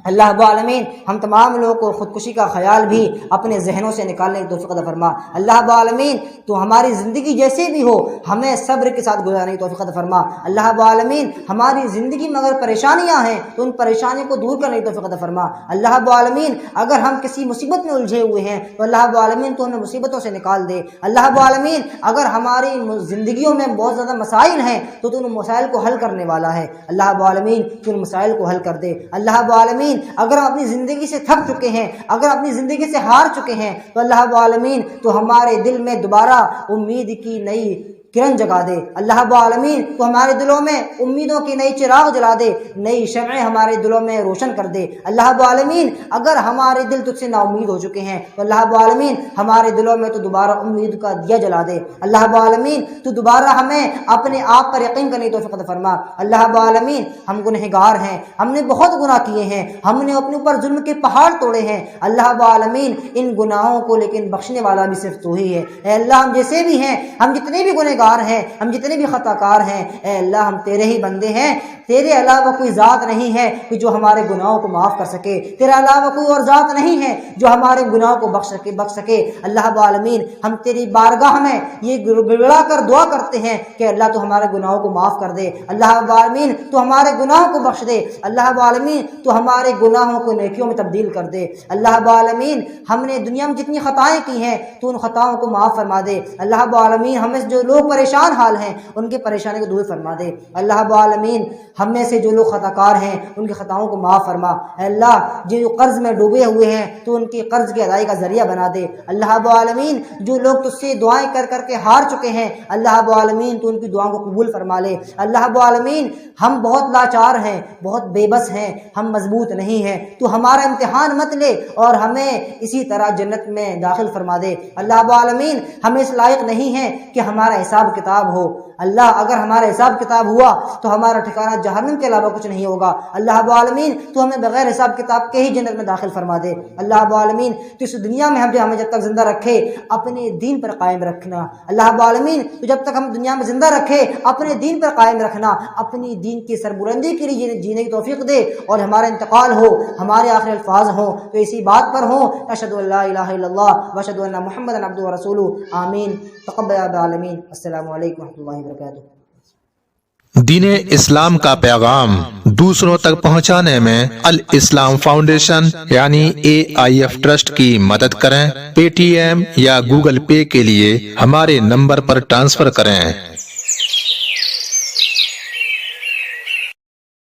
اللہ رب العالمین ہم تمام لوگوں کو خودکشی کا خیال بھی اپنے ذہنوں سے نکالنے کی توفیق عطا فرما۔ اللہ رب العالمین تو ہماری زندگی جیسے بھی ہو ہمیں صبر کے ساتھ گزارنے کی توفیق عطا فرما۔ اللہ رب العالمین ہماری زندگی میں اگر پریشانیاں ہیں تو ان پریشانیوں کو دور کرنے کی توفیق عطا فرما۔ اللہ رب العالمین اگر ہم کسی مصیبت میں الجھے ہوئے ہیں تو اللہ رب العالمین تو ہمیں مصیبتوں سے نکال دے۔ اللہ رب العالمین اگر ہماری زندگیوں میں بہت زیادہ مسائل ہیں تو ان مسائل کو حل کرنے والا ہے۔ اللہ رب العالمین تو ان مسائل کو حل کر دے۔ اللہ رب العالمین اگر ہم اپنی زندگی سے تھک چکے ہیں، اگر اپنی زندگی سے ہار چکے ہیں تو اللہ رب العالمین تو ہمارے دل میں دوبارہ امید کی نئی کرن جگا دے۔ اللہ رب العالمین تو ہمارے دلوں میں امیدوں کی نئی چراغ جلا دے، نئی شمعیں ہمارے دلوں میں روشن کر دے۔ اللہ رب العالمین اگر ہمارے دل تجھ سے نا امید ہو چکے ہیں تو اللہ رب العالمین ہمارے دلوں میں تو دوبارہ امید کا دیا جلا دے۔ اللہ رب العالمین تو دوبارہ ہمیں اپنے آپ پر یقین کرنے کی توفیق عطا فرما۔ اللہ رب العالمین ہم گنہگار ہیں، ہم نے بہت گناہ کیے ہیں، ہم نے اپنے اوپر ظلم کے پہاڑ توڑے ہیں۔ اللہ رب العالمین ان گناہوں کو لیکن بخشنے والا بھی صرف تو ہی ہے۔ اے اللہ ہم جیسے بھی ہیں، ہم جتنے بھی گنہگار ہیں، ہم جتنے بھی خطا کار ہیں، اے اللہ ہم تیرے ہی بندے ہیں، تیرے علاوہ کوئی ذات نہیں ہے کہ جو ہمارے گناہوں کو معاف کر سکے، تیرے علاوہ کوئی اور ذات نہیں ہے جو ہمارے گناہوں کو بخش سکے۔ اللہ رب العالمین ہم تیری بارگاہ میں یہ گڑگڑا کر دعا کرتے ہیں کہ اللہ تو ہمارے گناہوں کو معاف کر دے، اللہ رب العالمین تو ہمارے گناہوں کو بخش دے، اللہ رب العالمین تو ہمارے گناہوں کو نیکیوں میں تبدیل کر دے۔ اللہ رب العالمین ہم نے دنیا میں جتنی خطائیں کی ہیں تو ان خطاؤں کو معاف فرما دے۔ اللہ رب العالمین ہمیں جو لوگ پریشان حال ہیں ان کی پریشانی کو دور فرما دے۔ اللہ رب العالمین ہم میں سے جو لوگ خطا کار ہیں ان کی خطاؤں کو معاف فرما۔ اے اللہ جو قرض میں ڈوبے ہوئے ہیں تو ان کی قرض کی ادائیگی کا ذریعہ بنا دے۔ اللہ رب العالمین جو لوگ تجھ سے دعائیں کر کر کے ہار چکے ہیں اللہ رب العالمین تو ان کی دعاؤں کو قبول فرما لے۔ اللہ رب العالمین ہم بہت لاچار ہیں، بہت بے بس ہیں، ہم مضبوط نہیں ہیں، تو ہمارا امتحان مت لے اور ہمیں اسی طرح جنت میں داخل فرما دے۔ اللہ رب العالمین ہمیں اس لائق نہیں ہے کہ ہمارا حساب کتاب ہو۔ اللہ اگر ہمارا حساب کتاب ہوا تو ہمارا ٹھکانہ جہنم کے علاوہ کچھ نہیں ہوگا۔ اللہ رب العالمین تو ہمیں بغیر حساب کتاب کے ہی جنت میں داخل فرما دے۔ اللہ رب العالمین تو اس دنیا میں ہمیں جب تک زندہ رکھے اپنے دین پر قائم رکھنا۔ اللہ رب العالمین تو جب تک ہم دنیا میں زندہ رکھے اپنے دین پر قائم رکھنا، اپنی دین کی سربلندی کے لیے جینے کی توفیق دے، اور ہمارا انتقال ہو، ہمارے آخری الفاظ ہوں تو اسی بات پر ہوں اشہد ان لا الہ الا اللہ واشہد ان محمدا عبدہ ورسولہ۔ آمین۔ تقبل یا رب العالمین۔ السلام علیکم ورحمۃ اللہ وبرکاتہ۔ دین اسلام کا پیغام دوسروں تک پہنچانے میں الاسلام فاؤنڈیشن یعنی AIF ٹرسٹ کی مدد کریں۔ پے ٹی ایم یا گوگل پے کے لیے ہمارے نمبر پر ٹرانسفر کریں۔